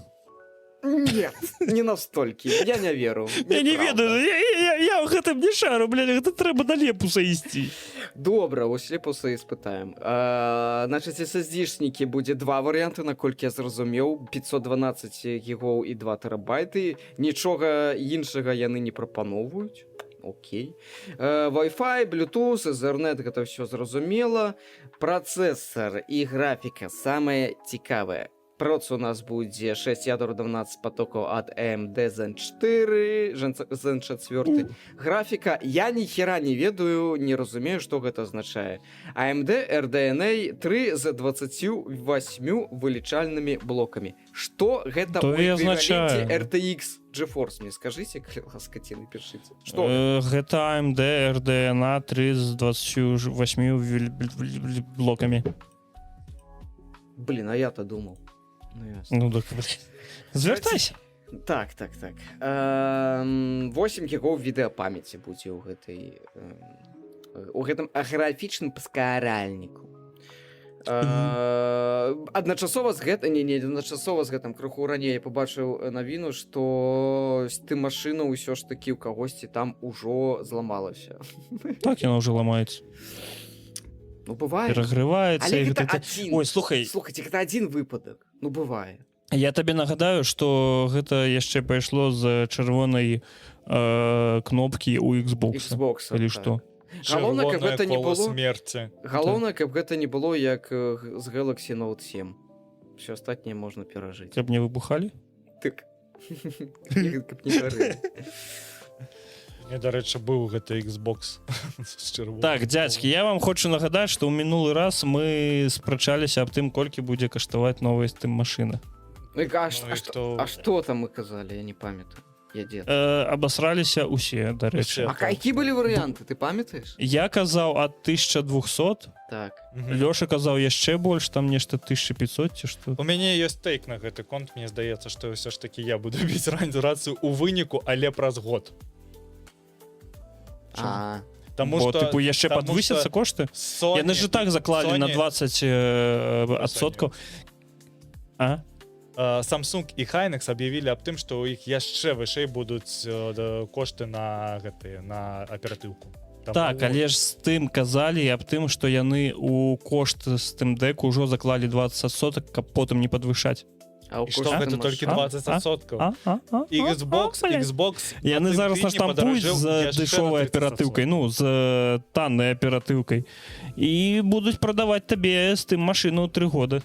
Нет, не настолькі. Я не веру. Я не ведаю, я ў гэтым не шару, бля, гэта трэба на Лепуса ісці. Добра, вось Лепуса і спытаем. Значыць, SSD-шнікі будзе два варыянты, наколькі я зразумеў. 512 гігоў і 2 тэрабайты. Нічога іншага яны не прапаноўваюць. Окей. Wi-Fi, Bluetooth, Ethernet, гэта ўсё зразумела. Працэсар і графіка самае цікавае. Проц у нас будзе 6 ядер 12 потокаў ад AMD Zen 4, Zen 4. Графіка, я ніхера не ведаю, не разумею, што гэта азначае. AMD RDNA 3 з 28 вылічальнымі блокамі. Што гэта То ў і эквіваленце азначае. RTX GeForce? Мне скажыце, калі ласкаці, напішыце. Што? Гэта AMD RDNA 3 з 28 блокамі. Блін, а я-то думаў. Ну так, звяртайся. Так. 8 гігоў відэапамяці будзе ў гэтым графічным паскаральніку. Адначасова з гэтым крыху раней я пабачыў навіну, што Steam машына ўсё ж такі ў кагосьці там ужо зламалася. Так яна ўжо ламаецца. Ну бывае. Перагрываецца. Але гэта адзін. Ой, слухайте, гэта адзін выпадак. Ну бывае. Я табе нагадаю, што гэта яшчэ пайшло з чырвонай кнопкі ў Xbox. Или што? Галоўнае, каб гэта не было смерці. Галоўнае, каб гэта не было як з Galaxy Note 7. Все астатняе можна перажыць. Каб не выбухалі? Так. Каб не гарэлі. Мне, дарэчы, быў гэты Xbox з чырвоным. Так, дзядзькі, я вам хочу нагадаць, што ў мінулы раз мы спрачаліся аб тым, колькі будзе каштаваць новая Steam машына. А што там мы казалі, я не памятаю. Я дзед. Абасраліся ўсе, дарэчы. А які былі варыянты, ты памятаеш? Я казаў ад 1200. Так. Лёша казаў яшчэ больш, там нешта 1500 ці што. У мяне ёсць тейк на гэты конт, мне здаецца, што ўсё ж такі я буду біць рацыю ў выніку, але праз год. Бо, типу, яшчэ падвысяцца кошты? Яны ж так заклалі на 20%. Samsung і Hynix аб'явілі аб тым, што ў іх яшчэ вышэй будуць кошты на аператыўку. Так, але ж з тым казалі аб тым, што яны ў кошт Steam Deck ужо заклалі 20%, каб потым не падвышаць. І што гэта толькі 20%. Xbox яны зараз наштампуюць з дэшовай аператыўкай, ну, з таннай аператыўкай, і будуць прадаваць табе з тым машыну 3 года.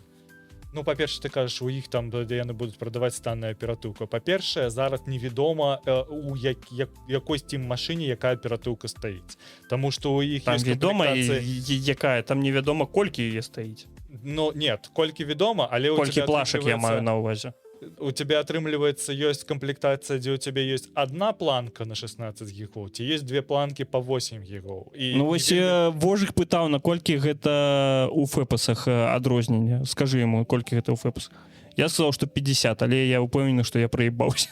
Ну, па-перше, ты кажаш, у іх там яны будуць прадаваць танную аператыўку. Па-першае, зараз невядома у якой Steam машыне якая аператыўка стаіць. Таму што у іх там вядома якая, там невядома колькі яе стаіць. Ну, нет, колькі вядома, але колькі плашак я маю на ўвазе. У тебя атрымліваецца ёсць камплектацыя, дзе у тебя ёсць одна планка на 16 гігоў, ці ёсць две планкі по 8 гігоў. Ну вось Вожык пытаў, наколькі гэта у фэпасах адрозненне. Скажы яму, колькі гэта ў фэпасах. Я сказаў, што 50, але я ўпэўнены, што я праебаўся.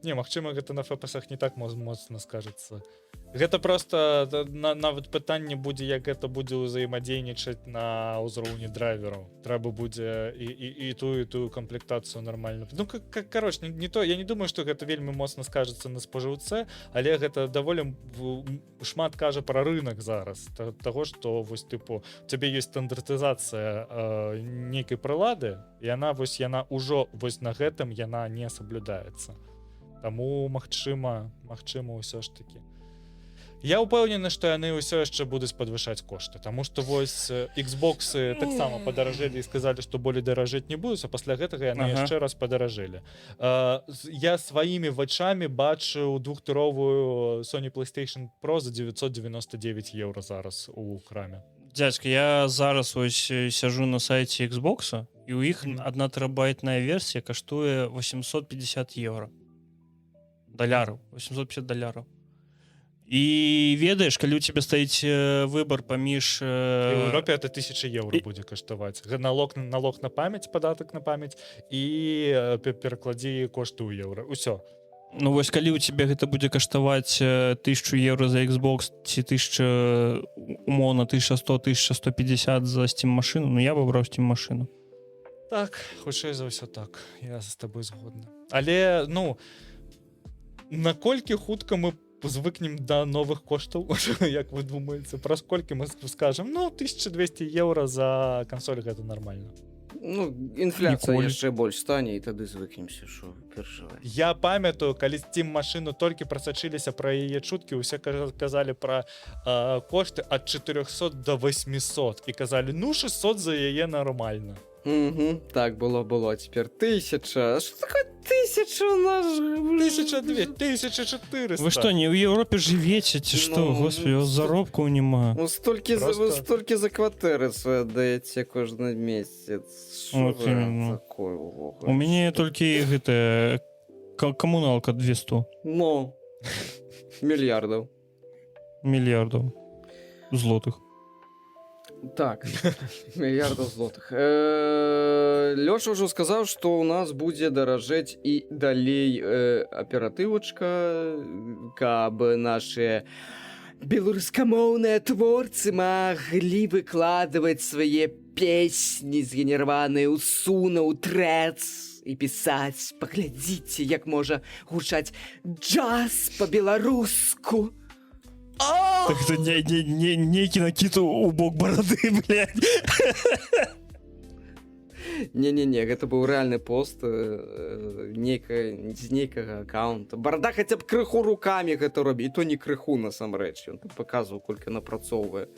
Не, магчыма, гэта на фпсах не так моцна скажацца. Гэта просто нават пытанне будзе, як гэта будзе ўзаемадзейнічаць на ўзроўні драйвераў. Трэба будзе і тую камплектацыю нармальна. Ну, кароч, не то, я не думаю, што гэта вельмі моцна скажацца на спажыўцэ, але гэта даволі шмат кажа пра рынок зараз. Таго, што вось тыпу, у цябе ёсць стандартызацыя нейкай прылады, і яна ўжо вось на гэтым яна не саблюдаецца. Таму магчыма ўсё ж такі. Я ўпэўнены, што яны ўсё яшчэ будуць падвышаць кошты, таму што вось Xboxы таксама падаражэлі і сказалі, што болей даражэць не будуць, а пасля гэтага яны яшчэ раз падаражэлі. Я сваімі вачамі бачыў двухтыровую Sony PlayStation Pro за 999 евро зараз у краме. Дзядзька, я зараз ось сяжу на сайце Xboxa, і ў іх 1 тэрабайтная версія каштуе 850 евро. Даляраў, 850 даляраў. І ведаеш, калі у цябе стаіць выбар паміж... В Европе это 1000 евро будзе каштаваць. Налог на памяць, падатак на памяць і перакладзі кошты ў еўра. Усё. Ну вось калі у цябе гэта будзе каштаваць 1000 евро за Xbox ці 1000, умоўна, 1100-1150 за Steam машыну, ну я бы браў Steam машыну. Так, хутчэй за ўсё так. Я з табой згодны. Але, ну, наколькі хутка мы звыкнем да новых коштаў, як вы думаеце, праз колькі мы скажам, ну, 1200 евро за кансоль гэта нармальна. Ну, інфляцыя яшчэ больш стане, і тады звыкнемся, що перажываць. Я памятаю, калі Steam машыну толькі прасачыліся пра яе чуткі, усе казалі пра кошты ад 400 до 800 і казалі, ну, 600 за яе нармальна. Так было, цяпер 1000. Што такое 1000 у нас? 1200, 1400. Вы што, не ў Еўропе жывеце, ці што? Господи, заробкаў няма. Ну, столькі за кватэры свае даеце кожны месяц. Што такое? У мяне толькі гэта камуналка 200. Ну, мільярдаў злотых. Так, мільярдаў злотых. Лёша ўжо сказаў, што ў нас будзе даражэць і далей аператывачка, каб нашыя беларускамоўныя творцы маглі выкладваць свае песні, згенераваныя ў суна, ў трэц, і пісаць, паглядзіце, як можа гучаць джаз па-беларуску. Так это нейкі накід у бок барады, блядь. Не, гэта быў рэальны пост з нейкага аккаунта. Барада хаця б крыху рукамі гэта робіць, і то не крыху насамрэч. Ён там паказваў, колькі напрацоўвае.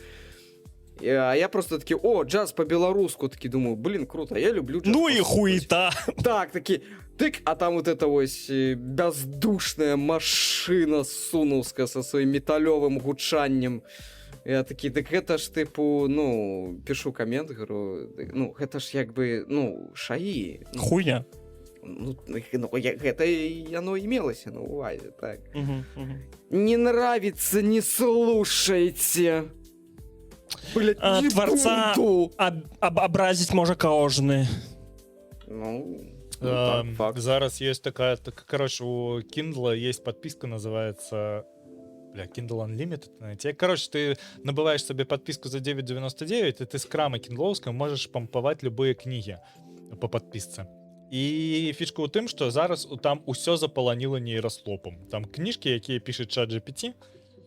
А я просто такі, джаз по-беларуску, такі думаю, блин, круто, я люблю джаз. Ну і хуета. Так, такі, тык, а там вот эта ось бездушная машина сунуўская со сваім металёвым гучаннем. Я такі, так гэта ж тыпу, ну, пішу камент, говорю, ну, гэта ж як бы, ну, шаі. Хуйня. Ну, гэта яно имелося на увазе, так. Не нравится, не слушайте. Блять, творца образить можа кожны. Ну, так, факт. Зараз есть такая, короче, у Kindle есть подписка, называется Kindle Unlimited. Короче, ты набываешь себе подписку за 9,99, и ты с крама киндловской можешь помповать любые книги по подписце. І фішка ў тым, што зараз там усё запаланіла нейраслопам. Там кніжкі, якія піша ChatGPT.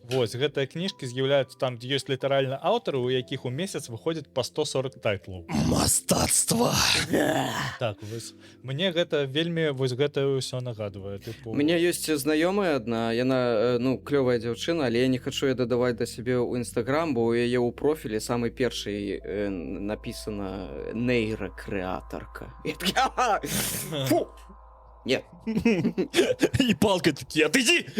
Вось, гэтыя кніжкі з'яўляюцца там, дзе ёсць літаральна аўтары, у якіх у месяц выходзіць па 140 тайтлаў. Мастацтва! Так, вось. Мне гэта вельмі, вось гэта ўсё нагадвае. У мяне ёсць знаёмая адна, яна, ну, клёвая дзяўчына, але я не хачу яе дадаваць да сябе ў Інстаграм, бо ў яе ў профілі самы першы напісана нейракрэатарка. Фу! Нет. І палка такі, отойди!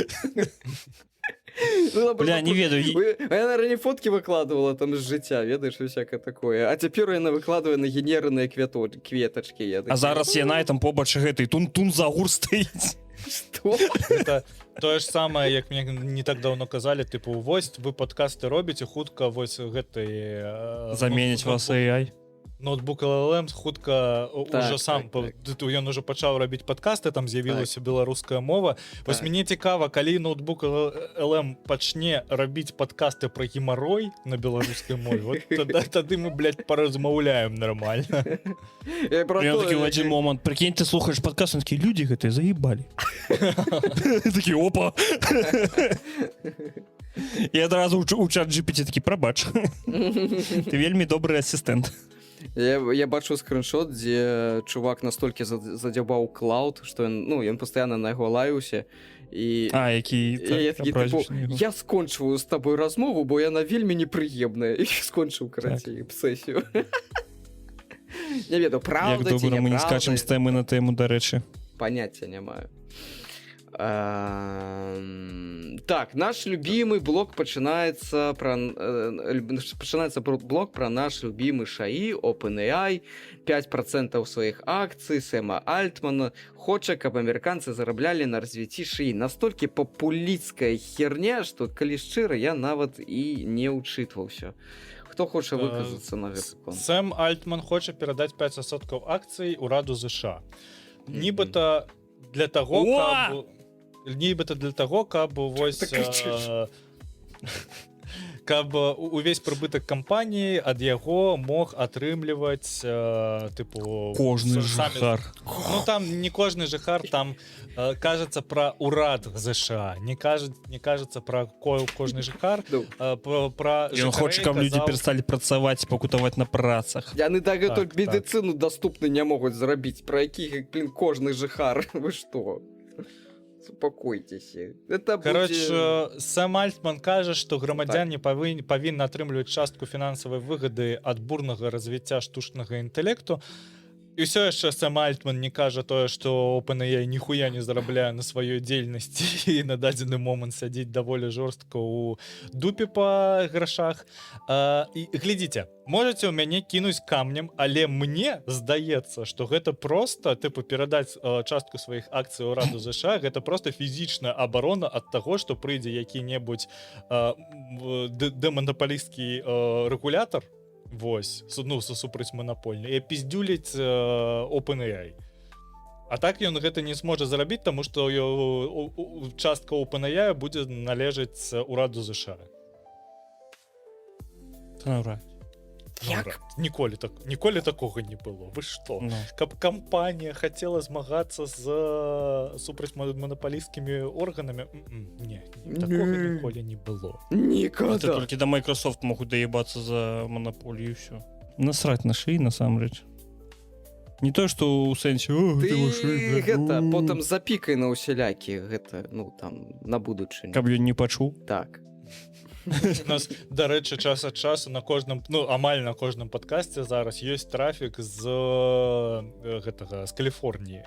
Бля, не ведаю. Я, наверное, не фотки выкладывала там з жыцця, ведаеш, всякое такое. А цяпер яна выкладывае на генерыраныя кветачкі. А зараз яна там побач гэтай тун-тун загур стаіць. Што? Это тое ж самае, як мне не так даўно казалі, тыпу, вось вы падкасты робіце, хутка вось гэтай... Заменіць вас AI. ноутбук LLM хутка Так, ўжо сам так. ён ужо пачаў рабіць падкасты, там з'явілася беларуская мова. Вось Так. мне цікава, калі ноутбук LLM пачне рабіць падкасты пра гемарой на беларускай мове, вот тады мы, блядь, паразмаўляем нормально. Я про Я то, такі в один момент, прикинь, ты слухаешь подкаст, он такие, люди гэтыя заебали. Такие, опа. І адразу у чат GPT такі, прабач. Ты вельмі добрый ассистент. Я бачу скриншот, дзе чувак настолькі задзябаў клауд, што ён пастаянна на яго лаяўся. І які я такі, типу, я скончваю з табой размову, бо яна вельмі непрыемная. І скончыў, карацей, сесію. Не ведаю, правда ці неправда. Як добра мы не скачем з тэмы на тэму, дарэчы. Паняцця не маю. Так, наш любимый блог пачынаецца блог про наш любимый ШАІ, OpenAI, 5% сваіх акцый Сэма Альтмана, хоча, каб амерыканцы зараблялі на развіцці ШАІ. Настолькі папуліцкая херня, што, калі шчыра, я нават і не ўчытваўся. Хто хоча выказацца на гэты конт? Сэм Альтман хоча перадаць 5% акцый ураду ЗША. Нібыта для таго, каб вось каб увесь прыбытак кампаніі ад яго мог атрымліваць тыпу кожны жыхар. Ну там не кожны жыхар, там кажацца пра ўрад ЗША, не кажацца пра кожны жыхар, пра Ён хоча, каб людзі перасталі працаваць, пакутаваць на працах. Яны дагэтуль медыцыну даступны не могуць зрабіць, пра якіх, кожны жыхар. Вы што? Супакойцеся. Кароче, Сэм Альтман кажа, што грамадзяне павінны атрымліваць частку фінансавай выгады ад бурнага развіцця штучнага інтэлекту. І ўсё яшчэ Сэм Альтман не кажа тое, што OpenAI ніхуя не зарабляе на сваёй дзейнасці і на дадзены момант сядзіць даволі жорстка ў дупе па грашах. І глядзіце, можаце ў мяне кінуць камнем, але мне здаецца, што гэта проста, тыпу, перадаць частку сваіх акцый ўраду ЗША, гэта проста фізічная абарона ад таго, што прыйдзе які-небудзь дэманапалісцкі рэгулятар, вось, супраць манапольны, і піздзюліць OpenAI. А так ён гэта не зможа зарабіць, таму што частка OpenAI будзе належаць ураду ЗША. Як? Ніколі такога не было. Вы што? Каб кампанія хацела змагацца супраць манапалісцкімі органамі? Не, такога ніколі не было. Никогда. Это толькі да Microsoft могуць даебацца за манаполію і ўсё. Насраць на ШАІ, насамрэч. Не то, што ў сэнсе, ты гэта потым запікай на ўсялякі, гэта, там, на будучыню. Каб ён не пачуў? Так. У нас, дарэчы, час ад часу на кожным, амаль на кожным падкасце зараз ёсць трафік з Каліфорніі.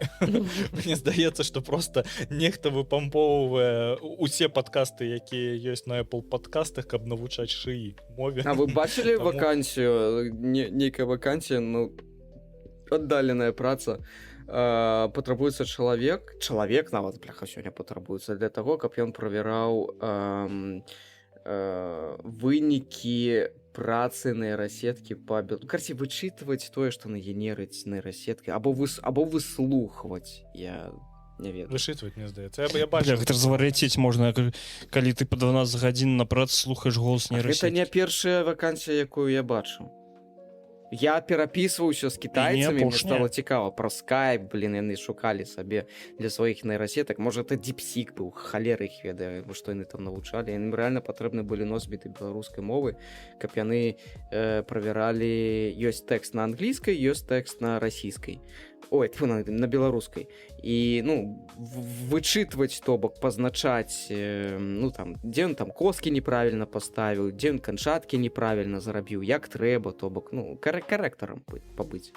Мне здаецца, што проста нехта выпампоўвае усе падкасты, якія ёсць на Apple падкастах, каб навучаць ШАІ мове. А вы бачылі вакансію, нейкая вакансія, аддаленая праца, патрабуецца чалавек нават, бляха, сёння патрабуецца для таго, каб ён правяраў вынікі працы нейрасеткі карці вычытваць тое, што нагенерыць нейрасеткі, або выслухваць, я не ведаю. Вычытваць, мне здаецца. Я бачу. Гэта ж звар'яцець можна, калі ты па 12 гадзін на працы слухаеш голас нейрасеткі. Гэта не першая вакансія, якую я бачу. Я перапісваўся з кітайцамі, мне стало цікава пра Skype, яны шукалі сабе для сваіх нейрасетак. Можа, это DeepSeek быў, халера іх ведае, што яны там навучалі. Ім рэальна патрэбны былі носьбіты беларускай мовы, каб яны правяралі, ёсць тэкст на англійскай, ёсць тэкст на расійскай. Ой, на беларускай. І, вычытваць, то бок, пазначаць, дзе ён там коскі неправільна паставіў, дзе ён канчаткі неправільна зарабіў, як трэба, то бок, карэктарам пабыць.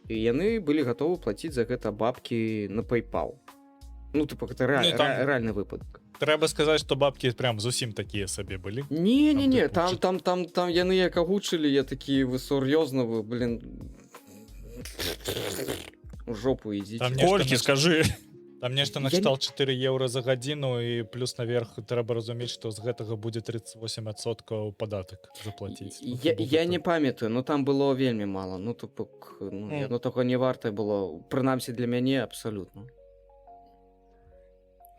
І яны былі гатовы плаціць за гэта бабкі на PayPal. Гэта рэальны выпадак. Трэба сказаць, што бабкі прям зусім такія сабе былі. Не, там яны як агучылі, я такі, вы сур'ёзна, вы, у жопу ідзіце. Колькі, скажы. Там нешта Я накшталт 4 еўра за гадзіну і плюс наверх трэба разумець, што з гэтага будзе 38% падатак заплаціць. Я не памятаю, но там было вельмі мала. Ну, тупо, яно таго не варта было. Прынамсі для мяне абсалютна.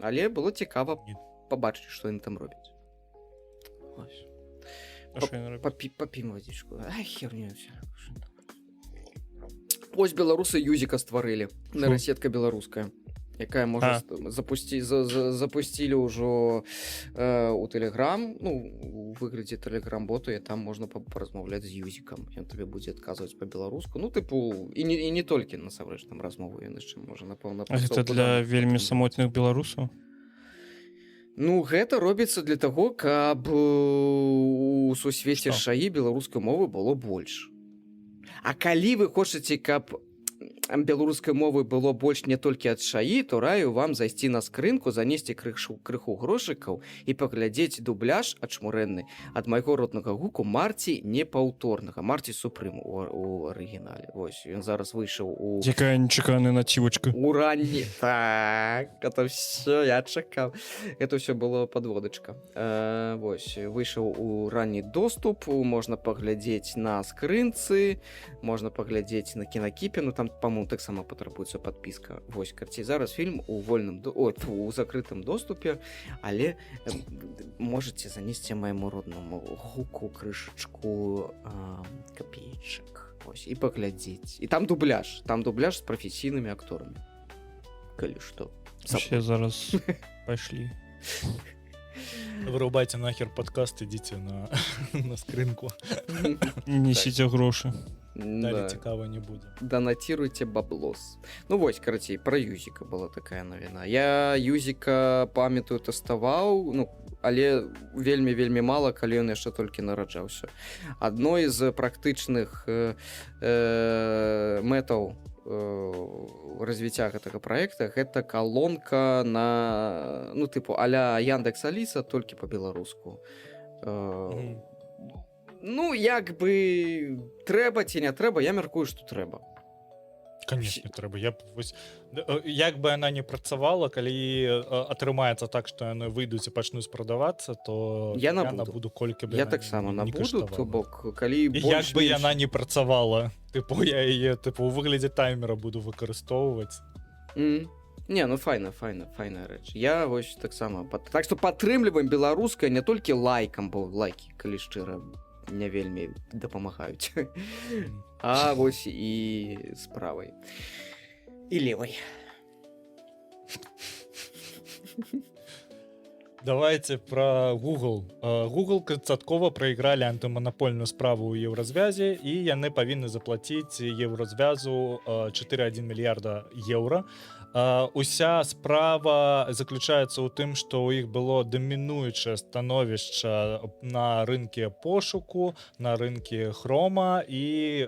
Але было цікава Ні. пабачыць, што яны там робяць. Ось. А що він робить? Попім водичку. Ай, херню все. Ось беларусы юзіка стварылі. Нейрасетка беларуская. Якая можа запусцілі ўжо у Telegram, ну, у выглядзе Telegram-боту, і там можна паразмаўляць з юзікам. Ён табе будзе адказваць па-беларуску. Ну, тыпу, і не толькі, насамрэч, там размову ён яшчэ можа, напэўна, А гэта для вельмі самотных беларусаў? Ну, гэта робіцца для таго, каб у сусвеце Што? шаі беларускай мовы было больш. А калі вы хочаце, каб беларускай мовы было больш не толькі ад шаі, то раю вам зайсці на скрынку, занесці крыху грошыкаў і паглядзець дубляж ачмурэнны ад майго роднага гуку Марці непаўторнага, Марці Супрым у арыгінале. Вось, ён зараз выйшаў у... Якая нечаканая націвачка. У ранні... Так, это все, я чакаў. Это все было подводочка. Вось, выйшаў у ранні доступ, можна паглядзець на скрынцы, можна паглядзець на Кинокіпе, ну там, по-моему, таксама патрабуецца подпіска. Вось, карці, зараз фільм у вольным... у закрытым доступе, але можете занесці майму роднаму гуку, крышачку, копеечак. Вось, і паглядзець. І там дубляж з прафесійнымі акторамі. Калі што. Вообще зараз пайшлі. Вырубайце нахер падкаст, ідзіце на скрынку. Несіце грошы. Далі цікава не будзе. Донатируйте баблос. Ну вось, карацей, про юзіка была такая навіна. Я юзіка памятаю, тэставаў, ну, але вельмі мала, калі ён яшчэ толькі нараджаўся. Адной з практычных мэтаў развіцця гэтага праекта гэта калонка на, ну, тыпу, а-ля Яндекс Аліса, толькі па-беларуску. Ну, як бы трэба ці не трэба, я мяркую, што трэба. Конечно, трэба. Як бы яна не працавала, калі атрымаецца так, што яны выйдуць і пачнуць прадавацца, то я набуду колькі б я таксама набуду, то бок, калі як бы яна не працавала, тыпу я яе у выглядзе таймера буду выкарыстоўваць. Не, ну файна рэч. Я вось таксама. Так што падтрымліваем беларускае не толькі лайкам, бо лайкі, калі шчыра, не вельмі дапамагаюць. А вось і справай. І левай. Давайте про Google. Google канцаткова прайгралі антыманапольную справу ў еўразвязе, і яны павінны заплаціць еўразвязу 4,1 мільярда еўра. Уся справа заключаецца ў тым, што ў іх было дамінуючае становішча на рынке пошуку, на рынке хрома, і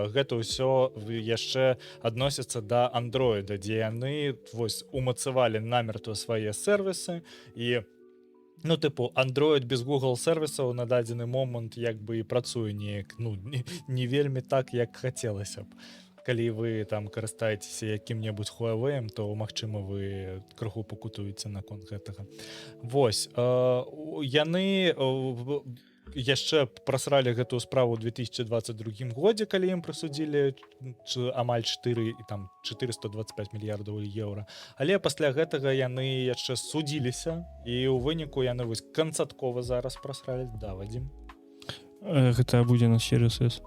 гэта ўсё яшчэ адносіцца да Android, дзе яны вось умацавалі намертва свае сервісы, і ну, тыпу, Android без Google сервісаў на дадзены момант як бы і працуе неяк, ну, не вельмі так, як хацелася б. Калі вы там карыстаецеся якім-небудзь Huawei, то, магчыма, вы крыху пакутуеце наконт гэтага. Вось, яны яшчэ прасралі гэтую справу ў 2022 годзе, калі ім прысудзілі амаль 425 мільярдаў еўра. Але пасля гэтага яны яшчэ судзіліся, і ў выніку яны вось канцаткова зараз прасралі. Да, Вадзім? Гэта будзе на Series S.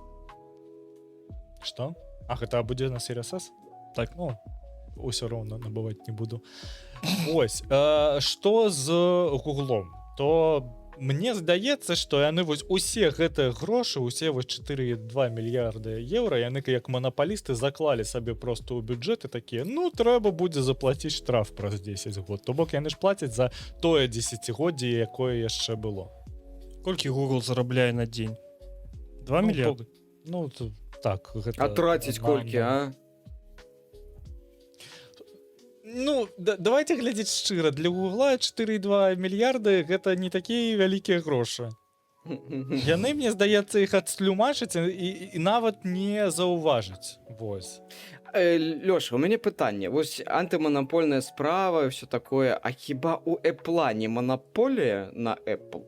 Што? А гэта будзе на Series S? Так. Ну, усё роўна набываць не буду. Вось, што з Гуглом? То мне здаецца, што яны вось усе гэтыя грошы, усе вось 4,2 мільярда еўра, яны як манапалісты заклалі сабе проста ў бюджэты такія, ну, трэба будзе заплаціць штраф праз 10 год. То бок яны ж плацяць за тое десятгоддзе, якое яшчэ было. Колькі Google зарабляе на дзень? 2 мільярды? Ну, так, гэта... А траціць колькі, а? Ну, давайте глядзець шчыра. Для Гугла 4,2 мільярды гэта не такія вялікія грошы. Яны, мне здаецца, іх адслюмачаць і нават не заўважаць. Вось. Лёша, у мяне пытанне. Вось антыманапольная справа і ўсё такое, а хіба у Apple не манаполія на Apple?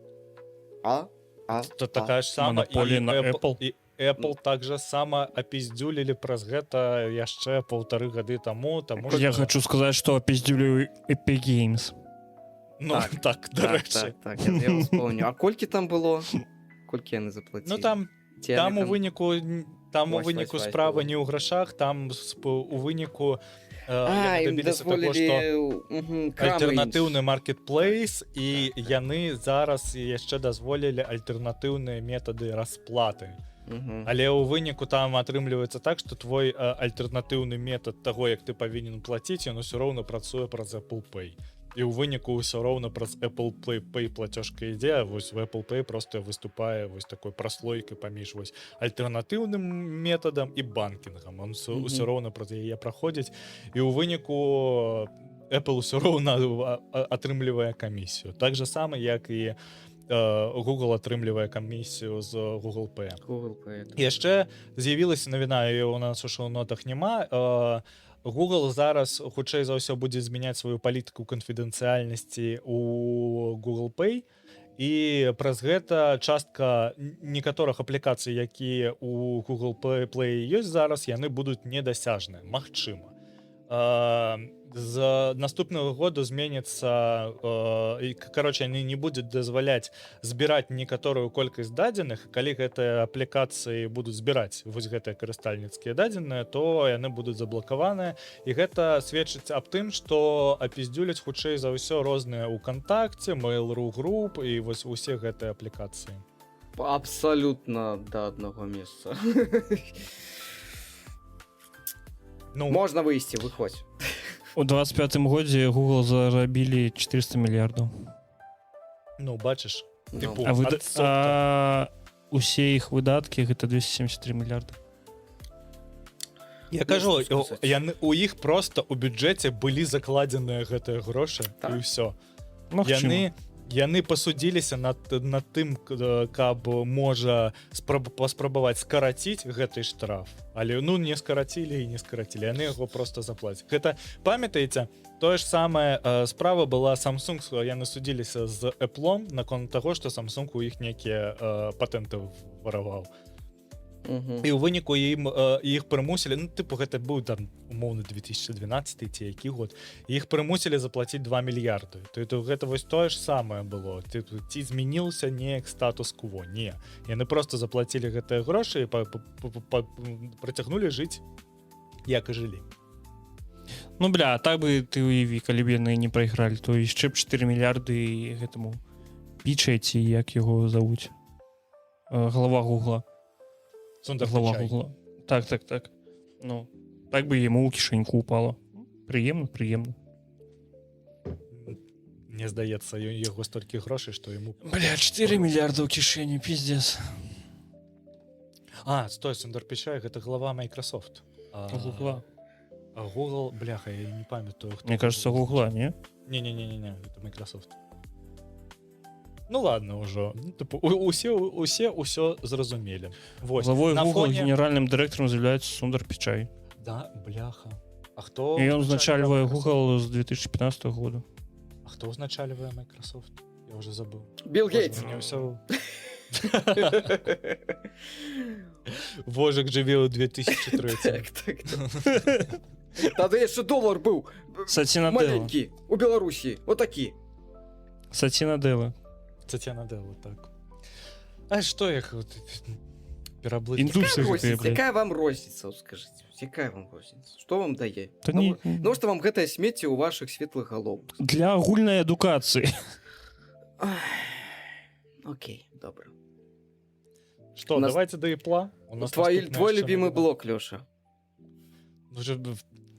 То такая ж сама Монополія на Apple. І Apple так же само апіздзюлілі праз гэта яшчэ 1,5 гады таму, таму Я хочу сказаць, што пиздюлю Epic Games. Ну, так, до речі. Так, я вспомню. А колькі там было? Колькі яны заплацілі? Ну, там у выніку справа не ў грашах, там у выніку ім дабіліся таго, дазволілі што альтэрнатыўны маркетплейс, і яны зараз яшчэ дазволілі альтэрнатыўныя метады расплаты. Але ў выніку там атрымліваецца так, што твой альтэрнатыўны метад таго, як ты павінен плаціць, ён усё роўна працуе праз Apple Pay. І ў выніку ўсё роўна праз Apple Pay плацёжка ідзе, вось в Apple Pay просто выступае вось такой праслойкай паміж вось альтэрнатыўным метадам і банкінгам. Он усё роўна праз яе праходзіць, і ў выніку Apple усё роўна атрымлівае камісію. Так же сама, як і Google атрымлівае камісію з Google Pay. Яшчэ з'явілася навіна, і у нас у шоу-нотах няма, Google зараз хутчэй за ўсё будзе змяняць сваю палітыку канфідэнцыяльнасці у Google Pay, і праз гэта частка некаторых аплікацый, якія у Google Play ёсць зараз, яны будуць недасяжныя, магчыма. З наступного году зменіцца, кароче, яны не будуць дазваляць збіраць некаторую колькасць дадзеных, калі гэтыя аплікацыі будуць збіраць вось гэтыя карыстальніцкія дадзеныя, то яны будуць заблакаваныя, і гэта сведчыць аб тым, што апіздзюляць хутчэй за ўсё розныя ў Кантакце, Mail.ru груп і вось усе гэтыя аплікацыі. Абсалютна да аднаго месца. Ну, можна выйсці, выходзь. У 25-м годзе Google зарабілі 400 мільярдаў. Ну, бачыш. Типу, усе іх выдаткі гэта 273 мільярда. Я кажу, у іх просто у бюджэце былі закладзеныя гэтыя грошы, і ўсё. Яны пасудзіліся над тым, каб можа паспрабаваць скараціць гэты штраф, але не скарацілі і не скарацілі, яны яго просто заплацяць. Гэта, памятаеце, тое ж самае справа была Samsung, яны судзіліся з Apple наконт таго, што Samsung у іх нейкія патэнты вараваў. І ў выніку іх прымусілі, ну, тыпу, гэта быў там умоўны 2012 ці які год, іх прымусілі заплаціць 2 мільярды. То гэта вось тое ж самае было. Ці змяніўся неяк статус-кво? Не. Яны просто заплацілі гэтыя грошы і працягнулі жыць, як і жылі. Ну, бля, так бы ты уяві, калі б яны не прайгралі, то яшчэ б 4 мільярды гэтаму пічаеці, як яго завуць. Глава Гугла. Глава Гугла. Так. Ну, так бы яму ў кішэньку упало. Прыемна. Мне здаецца, яго столькі грошай, што яму... Бля, 4 мільярда ў кішэні, пиздец. Стой, Сундар Пічай, гэта глава Microsoft. Гугла. Google, бляха, я не памятаю, хто... Мне кажется, Гугла, не? Не, это Microsoft. Ну ладно ўжо. Усе ўсё зразумелі. Главой Google генеральным дырэктарам з'яўляецца Сундар Пічай. Да, бляха. А хто... І ён узначальвае Google з 2015 года. А хто узначальвае Microsoft? Я уже забыл. Билл Гейтс. Вожик жыве ў 2003. Тады яшчэ долар быў маленькі у Беларусі, отакі. Сація Надэла, так. А што іх пераблыць? Якая вам розніца, скажыце? Якая вам розніца? Што вам дае? Ну, што вам гэтае смецце ў вашых светлых галовах? Для агульнай адукацыі. Окей, добра. Што, давайте да Apple. Твой любимый блок, Лёша.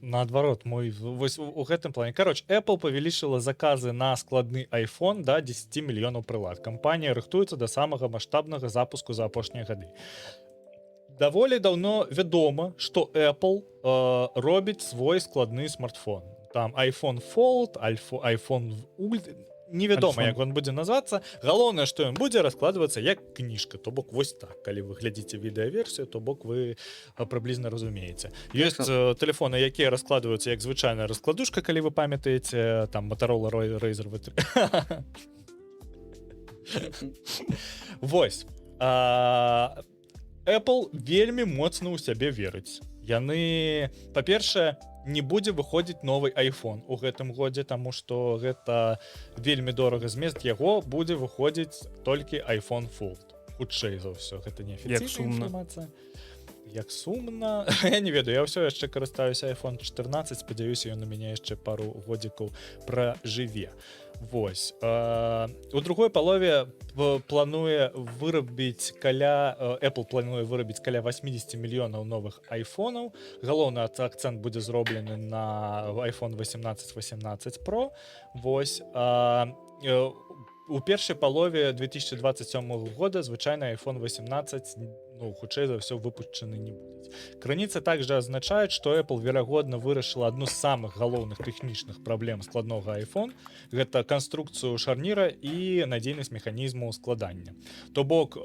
Наадварот, вось у гэтым плане. Кароч, Apple павялічыла заказы на складны iPhone да 10 мільёнаў прылад. Кампанія рыхтуецца да самага маштабнага запуску за апошнія гады. Даволі даўно вядома, што Apple робіць свой складны смартфон. Там iPhone Fold, iPhone Ultra, невядома, Альфон. як ён будзе называцца. Галоўнае, што ён будзе раскладвацца як кніжка, то бок вось так. Калі вы глядзіце відэаверсію, то бок вы прыблізна разумееце. Ёсць тэлефоны, якія раскладваюцца як звычайная раскладушка, калі вы памятаеце, там Motorola Razr V3. Вось. Apple вельмі моцна ў сябе верыць. Яны, па-першае, не будзе выходзіць новы iPhone у гэтым годзе, таму што гэта вельмі дорага, змест яго будзе выходзіць толькі iPhone Fold. Хутчэй за ўсё, гэта не афіцыйная інфармацыя. Як сумна. Я не ведаю, я ўсё яшчэ карыстаюся iPhone 14, спадзяюся, ён у мяне яшчэ пару годзікаў пражыве. Вось. У другой палове плануе вырабіць Apple плануе вырабіць каля 80 мільёнаў новых айфонаў. Галоўны акцэнт будзе зроблены на iPhone 18 Pro. Вось. У першай палове 2027 года звычайна iPhone 18 хутчэй за ўсё выпушчаны не будуць. Крыніцы также азначаюць, што Apple верагодна вырашыла адну з самых галоўных тэхнічных праблем складнога iPhone. Гэта канструкцыю шарніра і надзейнасць механізму складання. То бок,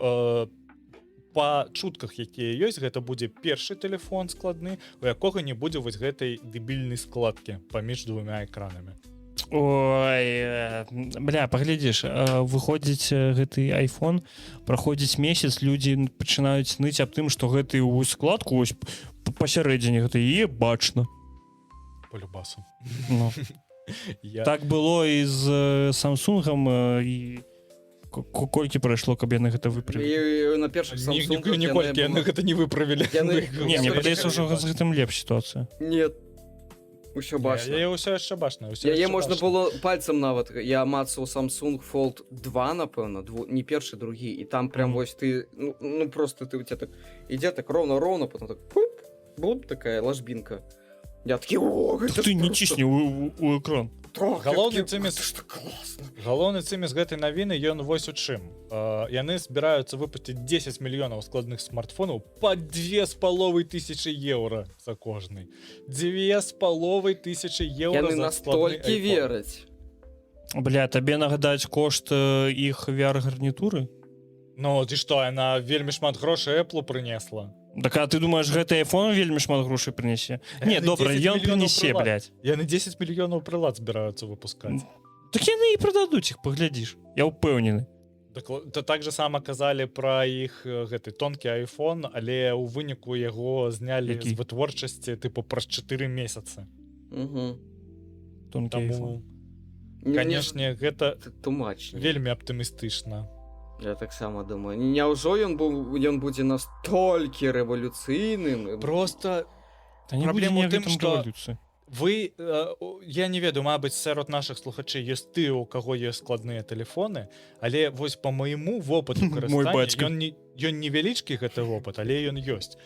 па чутках, якія ёсць, гэта будзе першы тэлефон складны, у якога не будзе вось гэтай дэбільнай складкі паміж двумя экранамі. Ой, бля, паглядзіш, выходзіць гэты iPhone, праходзіць месяц, людзі пачынаюць ныць аб тым, што гэты складку ось пасярэдзіне гэта і бачна. Полюбасу. Ну. Так было і з Samsung'ам, і колькі прайшло, каб яны гэта выправілі? І на першых Samsung'ах Ніколькі яны гэта не выправілі. Не, мне падаецца, ўжо з гэтым лепш сітуацыя. Нет. Усё бачна. Я ўсё яшчэ бачна. Яе можна было пальцам нават. Я мацаў Samsung Fold 2, напэўна, не першы, другі. І там прям вось ты, ну просто ты у тебя так ідзе так роўна, потом так пуп, такая ложбінка. Я такі, о, гэта ты не цісні у экран. Галоўны цымі з гэтай навіны ён вось у чым. Яны збіраюцца выпусціць 10 мільёнаў складных смартфонаў па 2500 еўра за кожны. 2500 еўра за складны iPhone. Яны настолькі вераць. Бля, табе нагадаць кошт іх VR-гарнітуры? Ну, ты што, яна вельмі шмат грошай Apple прынесла. Так, а ты думаешь, гэты iPhone вельмі шмат грошай прынясе? Не, добра, ён прынясе, блядь. Яны 10 мільёнаў прылад збіраюцца выпускаць. Так яны і прададуць іх, паглядзіш. Я ўпэўнены. Так же сама казалі пра іх гэты тонкі iPhone, але ў выніку яго знялі з вытворчасці тыпу праз 4 месяцы. Тонкі iPhone. Канешне, гэта тумачна. Вельмі аптымістычна. Я таксама думаю, няўжо ён будзе настолькі рэвалюцыйным? Просто праблема ў тым, што вы, я не ведаю, мабыць, сярод нашых слухачэй ёсць ты, у каго ёсць складныя тэлефоны, але вось па майму вопыту карыстання, ён невялічкі гэты вопыт, але ён ёсць.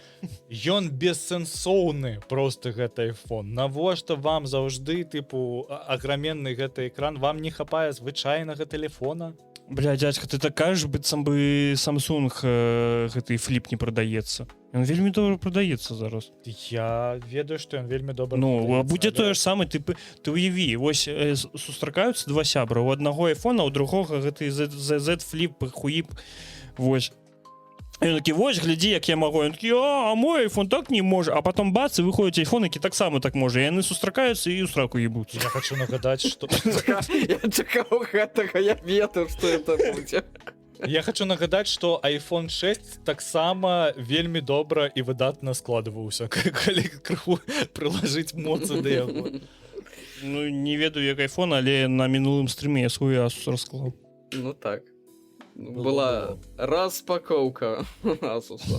Ён бессэнсоўны просто гэты iPhone. Навошта вам заўжды тыпу аграменны гэты экран, вам не хапае звычайнага тэлефона? Бля, дядька, ты так кажаш, быццам бы Samsung гэты фліп не прадаецца. Ён вельмі добра прадаецца зараз. Я ведаю, што ён вельмі добра прадаецца. Ну, будзе тое ж самае, ты уяві, вось сустракаюцца два сябра, у аднаго айфона, у другога гэты Z Flip, хуіп, вось. Ён такі, вось, глядзі, як я магу. Ён такі, а мой айфон так не можа. А потом бац, і выходзяць айфон, які таксама так можа. Яны сустракаюцца і ў сраку ебуць. Я хочу нагадаць, што... Я чакаў гэтага, я ведаю, што это будзе. Я хочу нагадаць, што iPhone 6 таксама вельмі добра і выдатна складваўся, калі крыху прылажыць моцы да яго. Ну, не ведаю, як iPhone, але на мінулым стрыме я свой Asus расклаў. Ну так. Была распакоўка Asus'а.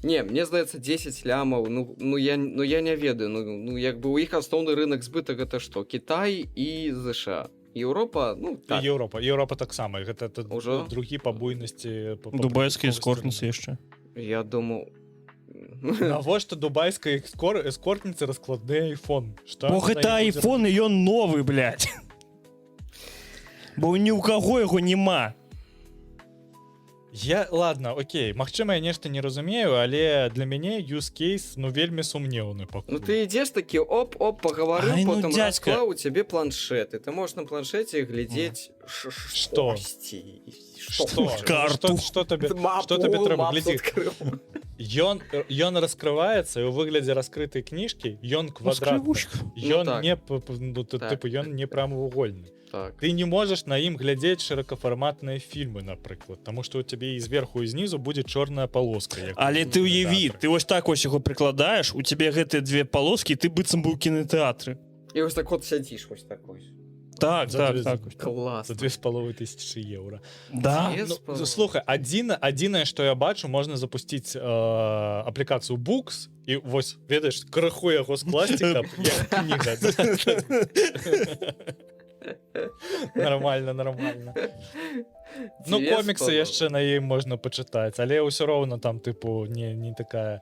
Не, мне здаецца 10 лямаў, ну я не ведаю, ну як бы у іх асноўны рынок збыта гэта што? Кітай і ЗША. Еўропа, ну так. Еўропа таксама, гэта другі па буйнасці. Дубайскія эскортніцы яшчэ. Я думаў... Навошта дубайская эскортніцы раскладны iPhone? Бо гэта iPhone і ён новы, блядь. Бо ні ў каго яго няма. Ладно, окей, магчыма, я нешта не разумею, але для мяне use case, ну, вельмі сумнеўны пакуль. Ну ты ідзеш такі оп-оп, паговорил, Ай, ну, потом дядька. расклаў, у тебе планшет, и ты можешь на планшете глядеть Что? Что? Карту. Что табе Мапу, што табе трэба? мапу Глядзі. открыл. Ён раскрываецца і ў выглядзе раскрытай кніжкі, ён квадратны. Скрывушка. Ён Ну, так. не ну, Так. тыпу ён не прамавугольны. Так. Ты не можаш на ім глядзець шырокафарматныя фільмы, напрыклад, таму што у цябе і зверху і знізу будзе чорная полоска. як Але у ты уяві, кінатэатры. ты вось так ось яго прыкладаеш, у цябе гэтыя две палоскі, ты быццам бы ў кінотэатры. И вот так вот сядишь, вот такой. Так, За так, две- так. ось. Класс. За 2500 евро. Да. Две- Ну, слухай, адзінае, што я бачу, можна запусціць аплікацыю Books і вось ведаеш крыху яго скласці, каб як кніга. Нормально. Ну, Две коміксы з яшчэ на ім можна пачытаць, але ўсё роўна там тыпу не такая.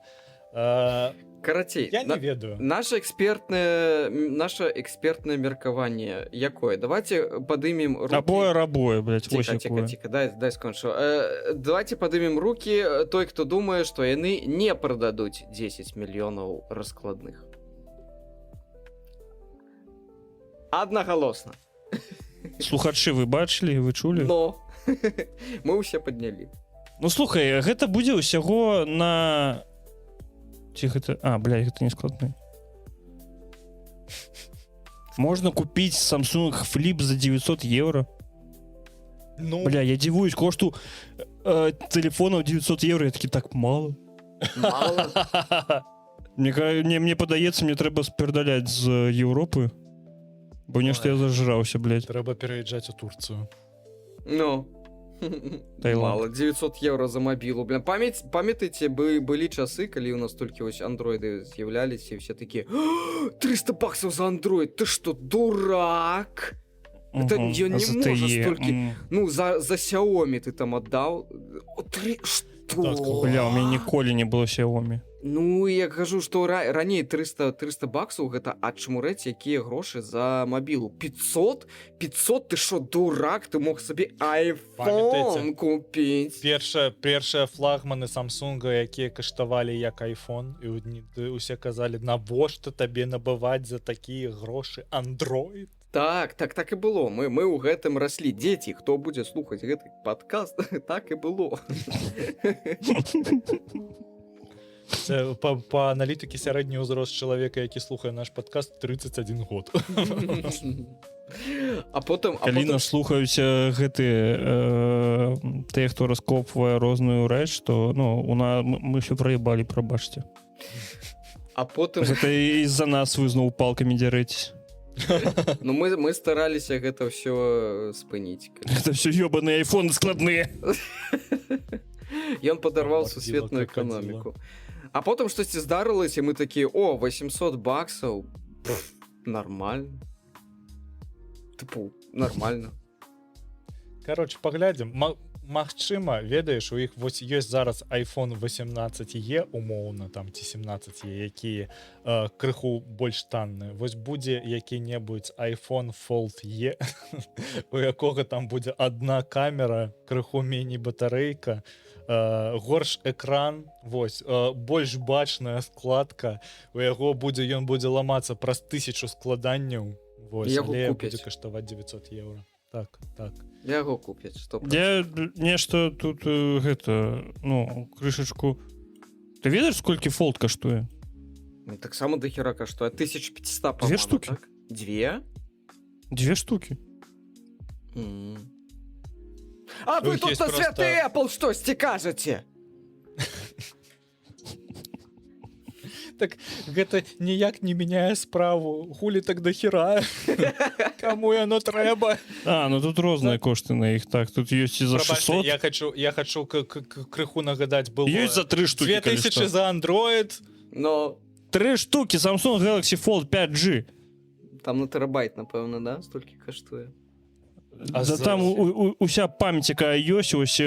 Карацей, Я не ведаю. наше экспертное меркаванне якое? Давайте подымем руки. Рабое, блядь, ось Тихо, якое. дай скончу. Давайте подымем руки той, кто думае, што яны не прададуць 10 мільёнаў раскладных. Аднагалосна. Слухачы, вы бачылі, вы чулі? Но мы ўсе паднялі. Ну слухай, гэта будзе ўсяго на... Ці гэта... Блядь, гэта не складны. Можна купіць Samsung Flip за 900 евро. Ну, Бля, я дзівуюсь, кошту телефонаў 900 евро, я такі так мало. Мало. Мне падаецца, мне трэба спердаляць з Еўропы, бо нешта я зажраўся, блядь. трэба пераязджаць у Турцыю. Ну. Таиланд. Мало, 900 евро за мобилу. Блин, памятаеце, былі часы, калі у нас толькі вось андроиды з'яўляліся, і все такія: 300 баксов за андроид, ты что, дурак? Это Мгм. я не ZTE, можу столькі. м. Ну, за Xiaomi ты там отдал. Что? Так, Бля, у меня ніколі не было Xiaomi. Ну, я кажу, што раней 300 баксаў гэта адчмурэць якія грошы за мабілу. 500? 500? Ты што, дурак? Ты мог сабе iPhone Памятаеце? купіць. Першыя флагманы Samsung, якія каштавалі як iPhone, і усе казалі, навошта табе набываць за такія грошы Android? Так і было. Мы ў гэтым раслі. Дзеці, хто будзе слухаць гэты падкаст, так і было. Це па аналітыкі сярэдні ўзрост чалавека, які слухае наш падкаст, 31 год. А потым Калі нас слухаюць тыя, хто раскопвае розную рэч, то ну, мы ўсё праебалі, прабачце. А потым Гэта і-за нас вы зноў палкамі дзярэцесь. ну мы стараліся гэта ўсё спыніць. Гэта ўсё ёбаныя айфоны складныя. Ён падарваў Мардзіла сусветную кракадзіла. эканоміку. А потым штосьці здарылася, мы такія: о, 800 баксаў. Нормально. Тыпу, нормально. Кароче, паглядзім. Магчыма, ведаеш, у іх вось ёсць зараз iPhone 18e умоўна, там ці 17e, якія крыху больш танныя. Вось будзе які-небудзь iPhone Fold E, у якога там будзе адна камера, крыху меней батарэйка, горш экран, вось, больш бачная складка, у яго ён будзе ламацца праз 1000 складанняў, вось, Яго але купяць. будзе каштаваць 900 евро. Так. Яго купяць, 100%. Я нешта тут гэта, ну, крышачку. Ты ведаеш, сколькі фолд каштуе? Ну, таксама дохера каштуе. 1500, по-моему, штуки? так? 2? 2 штуки. А Ну, вы тут есть на просто- святый Apple штосьці кажаце? Так гэта ніяк не мяняе справу. Хулі так дохера. Каму яно трэба? Ну тут розныя кошты на іх. Так, тут ёсць і за 600. Я хочу крыху нагадаць, было Ёсць за 3 штуки. 2000 за Android. Но 3 штуки Samsung Galaxy Fold 5G. там на терабайт, напэўна, да? Столькі каштуе. А За там уся памяць, якая ёсць, ось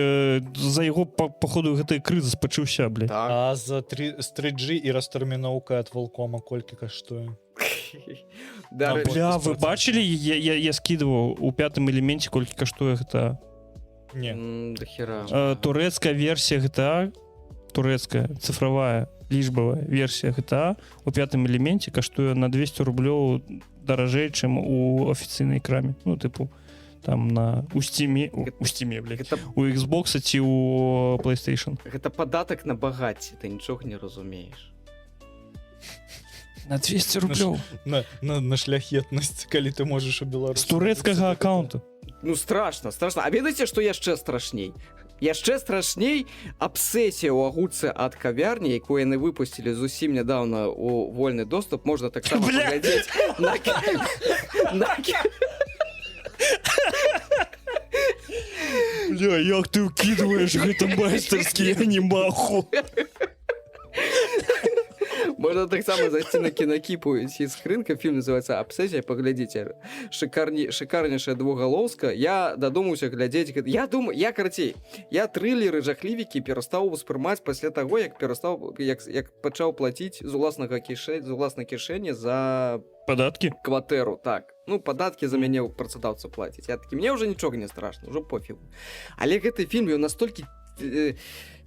за яго походу гэты крызіс пачаўся, блядь. Так. А з 3G і растэрміноўка ад Волкома колькі каштуе? Да, Ну, Бля, вы 80%. бачылі, я скидываў у 5-м элеменце, колькі каштуе гэта. Не. До хера. Турэцкая версія GTA, турэцкая цифровая лічбавая версія GTA у 5-м элеменце каштуе на 200 рублёў даражэй, чым у афіцыйнай краме. Ну, тыпу, там у Steam, блядь, Гэта, у Xbox ці у PlayStation. гэта падатак на багацце, ты нічога не разумееш. На 200 рублёў. На шляхетнасць, калі ты можаш у Беларусі. З турэцкага аккаунту. Ну, страшна. А ведаеце, што яшчэ страшней? Яшчэ страшней абсесія ў агурцы ад кавярні, якую яны выпусцілі зусім нядаўна у вольны доступ, можна таксама Бля! паглядзець Бля, як ты ўкідваеш гэта майстарскі, я не магу. Можна таксама зайсці на кінакіпу ці скрынка, фільм называецца «Абсесія», паглядзіце. Шикарнейшая двухгалоўска. Я дадумаўся глядзець. Я трылеры жахлівікі перастаў успрымаць пасля таго, як пачаў плаціць з уласнай кішэні за Падаткі? кватэру. Так. Ну, падаткі за мяне працадаўца плаціць. Я такі, мне ўжо нічога не страшна, ўжо пофігу. Але гэты фільм, ён настолькі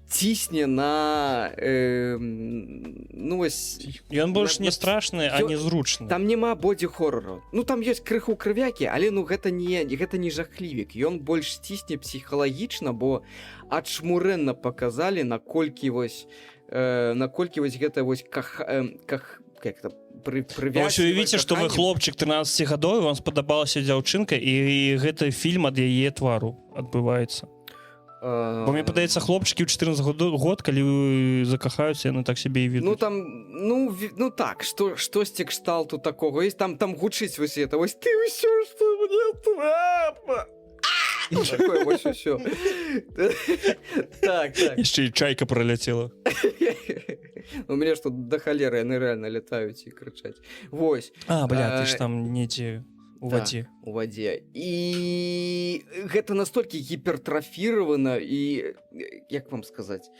цісне на ну вось Ён больш не страшны, а не зручны. там няма боді-хоррору. Ну там ёсць крыху крывякі, але ну гэта не жахлівік. Ён больш цісне псіхалагічна, бо адшмурэнна паказалі, наколькі вось гэта вось как-то Вось уявіце, што вы хлопчык 13 гадоў, вам спадабалася дзяўчынка, і гэты фільм ад яе твару адбываецца. Бо мне падаецца, хлопчыкі ў 14 год, калі закахаюцца, яны так сябе і ведуць. Ну там, ну так, штосьці кшталту такого есть, там гучыць вось это, вось ты ўсё, што мне трэба. Такое вось усё. Так. Яшчэ і чайка праляцела. У мяне што да халеры, яны рэальна лятаюць і крычаць. Вось. Бля, ты ж там недзе у вадзе. У вадзе. І гэта настолькі гіпертрафіравана і, як вам сказаць,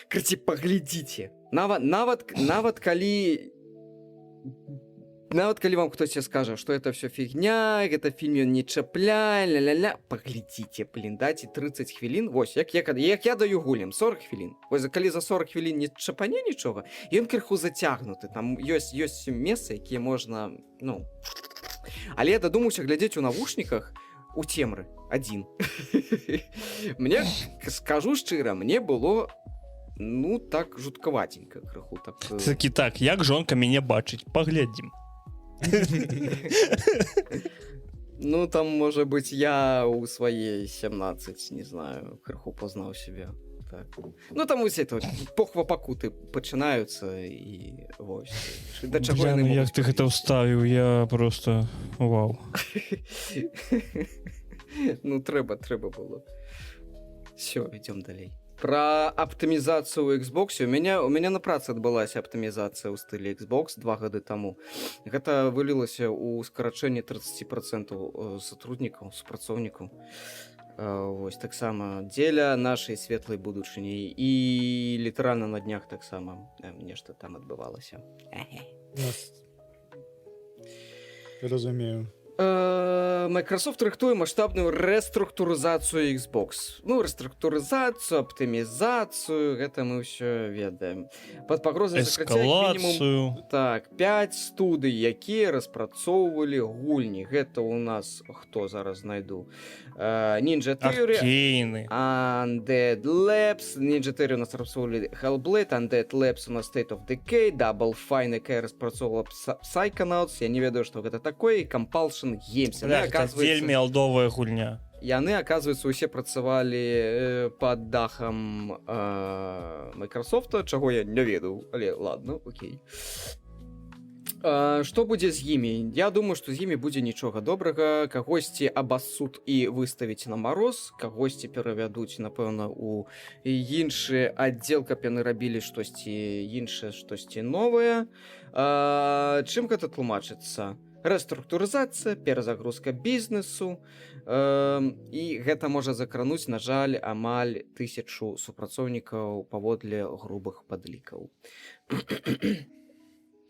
карці, паглядзіце. Нават калі вам хтосьці скажа, што это все фігня, гэта фільм ён не чапляе, ля-ля-ля, паглядзіце, блин, дайце 30 хвілін. Вось, як я даю гулям, 40 хвілін. Вось, калі за 40 хвілін не чапане нічога, ён крыху зацягнуты. Там ёсць месцы, якія можна, ну... Але я дадумаўся глядзець у навушніках у цемры адзін. Мне, скажу шчыра, мне было, ну, так жуткаватенька крыху. Такі так, як жонка мяне бачыць, паглядзім. Ну, там, можа быць, я у свае 17, не знаю, крыху пазнаў сябе. Так. Ну, там усе это похвапакуты пачынаюцца і вось. Да чаго Бля, яны ну як ты гэта ўставіў, я просто... Вау. Ну, трэба было. Всё, ідём далей. Пра аптымізацыю ў Xbox. У мяне на працы адбылася аптымізацыя ў стылі Xbox 2 гады таму. Гэта вылілася ў скарачэнне 30% супрацоўнікаў. Вось таксама дзеля нашай светлай будучыні і літаральна на днях таксама нешта там адбывалася. Разумею. Microsoft рыхтуе маштабную рэструктурызацыю Xbox. Ну, рэструктурызацыю, аптымізацыю, гэта мы ўсё ведаем. Пад пагрозай закрыцця мінімум 5 студый, якія распрацоўвалі гульні. Гэта ў нас, хто зараз знайду? Ninja Theory, Undead Labs, Ninja Theory у нас распрацоўвалі Hellblade, Undead Labs у нас State of Decay, Double Fine, якая распрацоўвала Psychonauts, я не ведаю, што гэта такое, Compulsion Games. Гэта вельмі алдовая гульня. Яны, аказваецца, усе працавалі пад дахам Microsoft, чаго я не ведаў, але ладно, окей. Што будзе з імі? Я думаю, што з імі будзе нічога добрага. Кагосьці абассуд і выставіць на мароз, кагосьці перавядуць, напэўна, у іншы аддзел, каб яны рабілі штосьці іншае, штосьці новае. Чым гэта тлумачыцца? Рэструктурызацыя, перазагрузка бізнесу, і гэта можа закрануць, на жаль, амаль 1000 супрацоўнікаў паводле грубых падлікаў.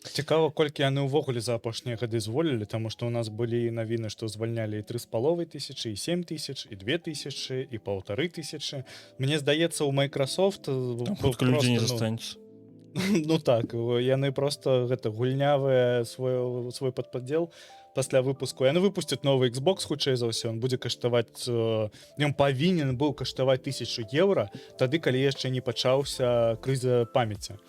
Цікава, колькі яны ўвогуле за апошнія гады зволілі, таму што ў нас былі навіны, што звальнялі і 3500, і 7000, і 2000, і 1500. Мне здаецца, у Microsoft Хутка людзей не застанецца. Ну так, яны просто гэта гульнявыя свой падпадзел пасля выпуску. Яны выпусцяць новы Xbox, хутчэй за ўсё, ён будзе каштаваць, ён павінен быў каштаваць 1000 евро, тады, калі яшчэ не пачаўся крыза памяці.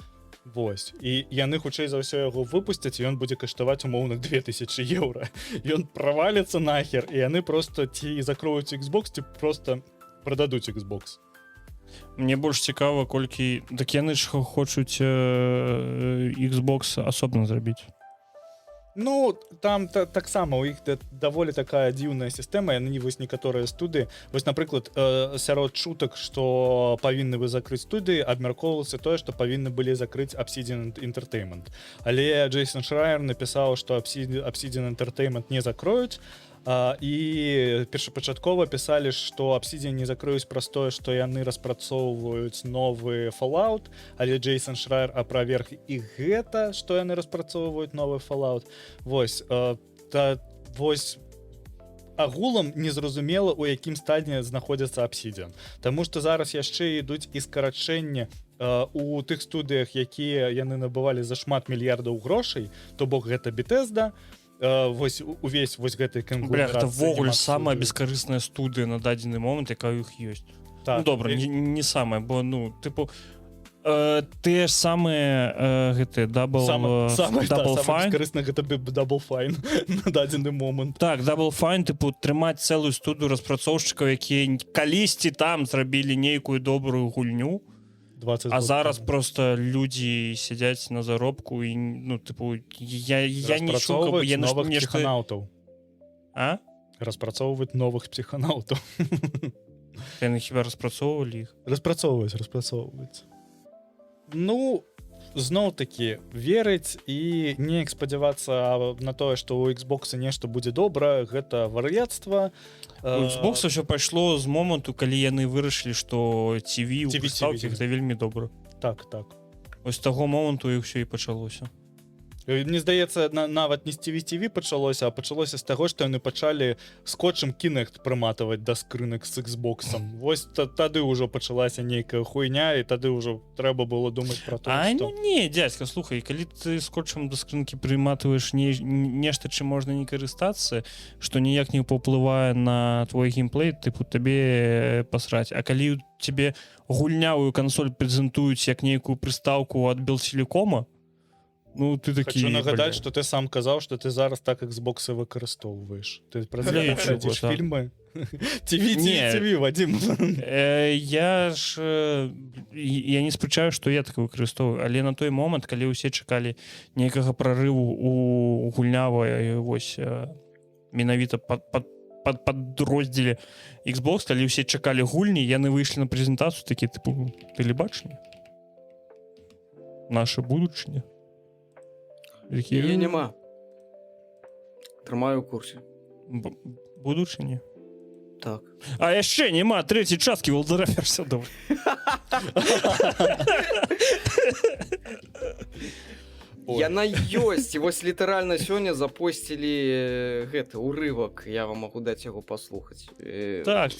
Вось. І яны хутчэй за ўсё яго выпусцяць, і ён будзе каштаваць умоўна 2000 евро. Ён праваліцца нахер, і яны просто ці закроюць Xbox, ці просто прададуць Xbox. Мне больш цікава, колькі... Так яны ж хочуць Xbox асобна зрабіць. Ну, там таксама у іх даволі такая дзіўная сістэма, яны вось некаторыя студыі. Вось, напрыклад, сярод шутак, што павінны вы закрыць студыі, абмяркоўвалася тое, што павінны былі закрыць Obsidian Entertainment. Але Джейсон Шрайер напісаў, што Obsidian Entertainment не закроюць, і першапачаткова пісалі, што Obsidian не закрыюць праз тое, што яны распрацоўваюць новы Fallout, але Джейсон Шрайер аправерг і гэта, што яны распрацоўваюць новы Fallout. Вось, вось агулам незразумела, у якім стадні знаходзіцца Obsidian. Таму што зараз яшчэ ідуць і скарачэнні у тых студыях, якія яны набывалі за шмат мільярдаў грошай, то бок гэта Bethesda, вось увесь вось гэты Бля, гэта ввогуле самая бескарысная студыя на дадзены момант, якая ў іх ёсць. Так, ну добра, не самая, бо ну тыпу тыя ж самыя гэты Double Fine. Бескарысна гэта Double Fine на дадзены момант. Так, Double Fine, тыпу трымаць цэлую студыю распрацоўшчыкаў, якія калісьці там зрабілі нейкую добрую гульню. А зараз просто людзі сядзяць на заробку і ну тыпу я не чуў, каб яны новых псіханаўтаў. А? Распрацоўваць новых псіханаўтаў. Яны хіба распрацоўвалі іх? Распрацоўваюць. Ну, зноў-такі верыць і неяк спадзявацца на тое, што ў Xbox нешта будзе добра, гэта вар'яцтва. У Xbox ўсё пайшло з моманту, калі яны вырашылі, што TV ў прыстаўкі гэта вельмі добра. Так. Вось з таго моманту і ўсё і пачалося. Мне здаецца, нават не з TV пачалося, а пачалося з таго, што яны пачалі скотчам Kinect прыматаваць да скрынак з Xbox'ам. Вось тады ўжо пачалася нейкая хуйня, і тады ўжо трэба было думаць пра тое, што... Ну не, дзядзька, слухай, калі ты скотчам да скрынкі прыматваеш нешта, чым можна не карыстацца, што ніяк не паўплывае на твой геймплей, тыпу табе пасраць. А калі тебе гульнявую кансоль прэзентуюць як нейкую прыстаўку ад Белсиликома, ну, ты такі... Хочу нагадаць, што ты сам казаў, што ты зараз так Xbox'ы выкарыстоўваеш. Ты глядзіш фільмы? TV, Вадзім. Я не спрачаю, што я так выкарыстоўваю, але на той момант, калі ўсе чакалі нейкага прарыву у гульнявай вось менавіта падроздзеле Xbox, калі ўсе чакалі гульні, яны выйшлі на прэзентацыю такі тыпу тэлебачанне. Наша будучыня. Яе няма. Трымаю ў курсе. Будучыні? Так. А яшчэ няма трэцяй часткі Валдараферса. Яна ёсць. І вось літаральна сёння запосцілі гэты урывак. Я вам магу даць яго паслухаць. Так,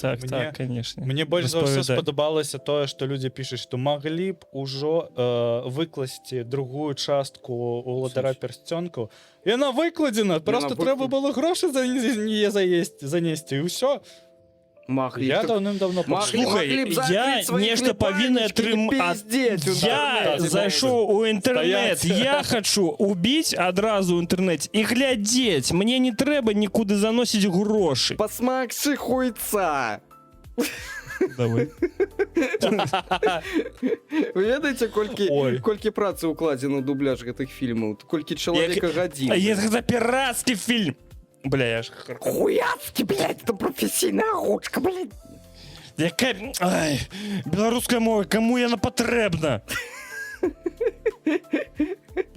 конечно. Мне больш за ўсё спадабалася тое, што людзі пішуць, што маглі б ужо выкласці другую частку Уладара Персцёнку. Яна выкладзена, просто трэба было грошы занесці, і ўсё. Я даўным-давно Слухай, я нешта павінен атрымаць. Я зайшоў у інтэрнэт, я хачу убіць адразу ў інтэрнэце і глядзець. Мне не трэба нікуды заносіць грошы. Пасмакшы хуйца. Давай. Вы ведаеце, колькі працы ўкладзена ў дубляж гэтых фільмаў? Колькі чалавека гадзін? Гэта пірацкі фільм. Бля, я ж... Хуяцкі, блядь, это професійная гучка, блядь. Якая... Ай, беларуская мова, каму яна патрэбна?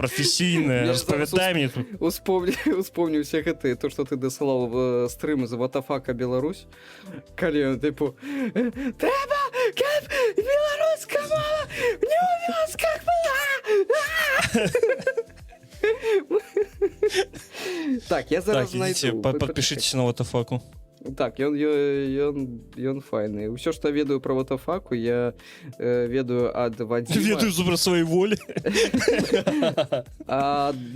Професійная, распавядай мне тут. Успомню все гэтыя, то, што ты дасылаў в стрымы за Ватафака Беларусь. Калі, тыпу, трэба, каб беларуская мова не ў вёсках была! Так, я зараз Так, ідите, знайду. подпишитесь на Ватафаку. Так, ён файны. Усё, што ведаю пра Ватафаку, я ведаю ад Вадзіма. Ведаю про своей волі.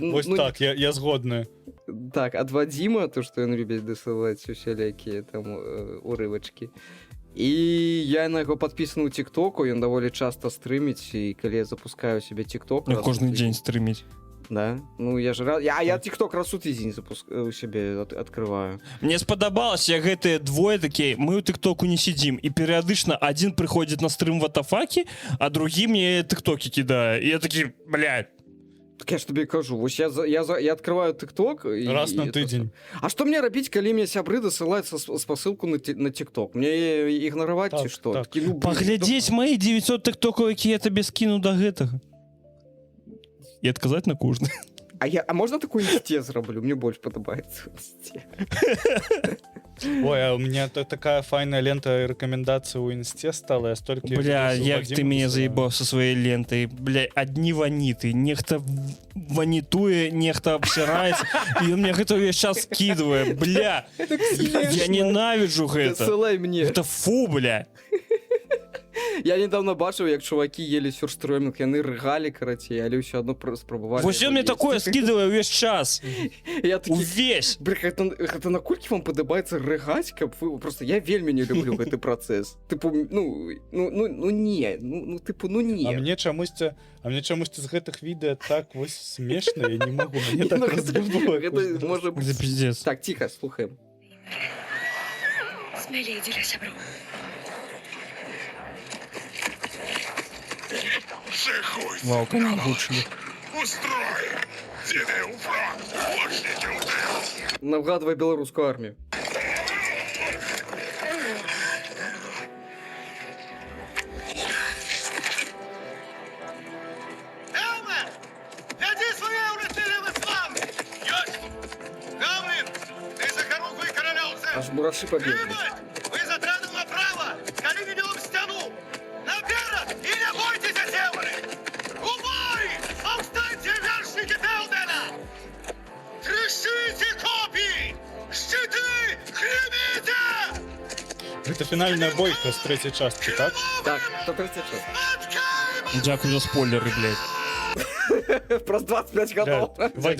Вось так, я згодны. Так, ад Вадзіма, то, што ён любіць дасылаць усялякія там урывачкі. І я на яго падпісаны ў тиктоку, ён даволі часта стрыміць, і калі я запускаю себе тикток... Кожны дзень стрыміць. Да? Ну, я ж рад... Я тикток раз у тыдзень у себе открываю. Мне спадабалася, як гэтыя двое такія, мы ў тиктоку не сидзім, і перыядычна адзін прыходзіць на стрым Ватафакі, а другі мне тиктокі кідае. І я такі, блядь. Так я ж тобі кажу, вось я открываю тикток... Раз на тыдзень. А што мне рабіць, калі мне сябры дасылаюць спасылку на тикток? Мне ігнараваць ці што? Так. Паглядзець мои 900 тиктокаў, які я табе скіну да гэтага. І адказаць на кожны. А можна такую інсте зраблю? Мне больш падабаецца інсте. Ой, а у меня такая файная лента рекомендаций у инсте стала, я столько... Бля, як ты меня заебал со своей лентой. Бля, одни ваниты. Нехто ванитуе, нехто обсирается. И он мне это весь час скидывает. Бля, я ненавижу это. Дасылай мне. Это фу, бля. Я недавно бачыў, як чувакі ели сюрстрёмінг, яны рыгалі, карацей, але ўсё адно спрабавалі. Вось он мне такое скидывае ўвесь час. Я такі, увесь. Бля, гэта наколькі вам падабаецца рыгаць, каб вы... Просто я вельмі не люблю гэты працэс. Тыпу, ну не. Ну не. А мне чамусьці з гэтых відэа так вось смешна, я не могу, мне так разгубывае. Гэта можа быць... пиздец. Так, тихо, слухаем. Смелее, Диля Сябру. Вау, как лучше. Устроим! Тебе у фронт, лучники у тыл! Нагадывай беларускую армію. Элме! Веди свои улетели в ислам! Есть! Гаврин, ты за хоругвой короля Узе! Аж мураши побегли. Прибыть! Вы за отрядом направо! Коли ведем стену! Наперед! И не бойтесь, северы! Убой! Повстаньте, вершники Телдена! Трясите копии! Щиты! Гремите! Гэта фінальная бойка з трэцяй часткі, так? Так, то 36. Дякую за спойлеры, блядь. Просто 25 годов.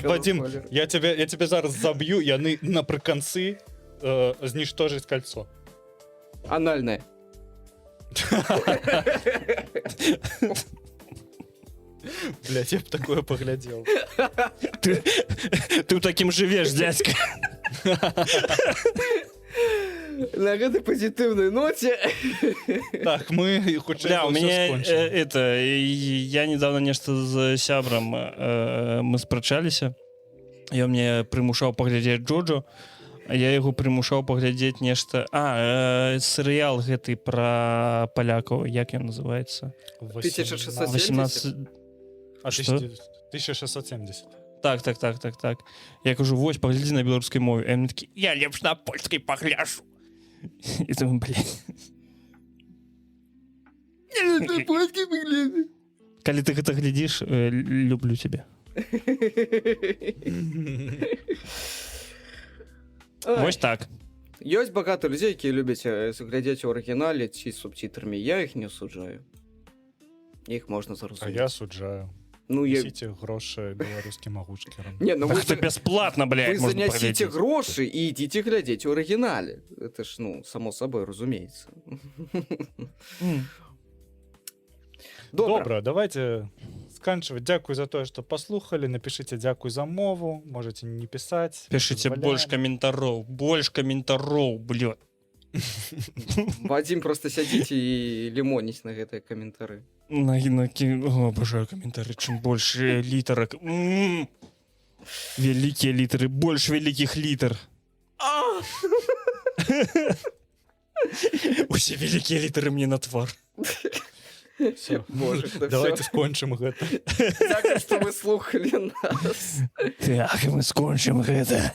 Вадим, я тебе зараз заб'ю, яны напрыканцы знішторыць кольцо. Анальное. Блядь, я б такое паглядзеў. Ты ў такім жывеш, дядька. На гэтай пазітыўнай ноце. Так, мы хутчэй Бля, у за ўсё меня скончым. я недавно нешта з сябрам мы спрачаліся. Ён мне прымушаў паглядзець Джоджо, а я яго прымушаў паглядзець нешта. Серыял гэты пра палякаў, як ён называецца? 1670. 18... А што? 1670. Так. Я кажу, вось, паглядзі на беларускай мове. А ён такі, я лепш на польскай пагляжу. І там, блядь. Калі ты гэта глядзіш, люблю цябе. Вось так. Ёсць багата людзей, якія любяць глядзець у арыгінале ці з субтітрамі. Я іх не асуджаю. Іх можна А зразумець. я суджаю. Ну, Несите грошы беларускім агучкерам. Не, ну Так это бесплатно, вы блядь, можно занясіце поглядеть. грошы і ідзіце глядзець у арыгінале. Это ж, ну, само собой, разумеется. Добра, давайте сканчивать. Дзякуй за тое, што паслухалі. Напішыце дзякуй за мову. Можете не пісаць. Пишите больше комментароў, блядь. Вадим просто сядзіце і лімоніць на гэтыя каментары. Обожаю комментарии. Чем больше литерок. Великие литеры. Больше великих литер. Усе великие литеры мне на твар. Все. Боже, Давайте скончым гэта. Дякую, што вы слухали нас. Так, мы скончим гэта.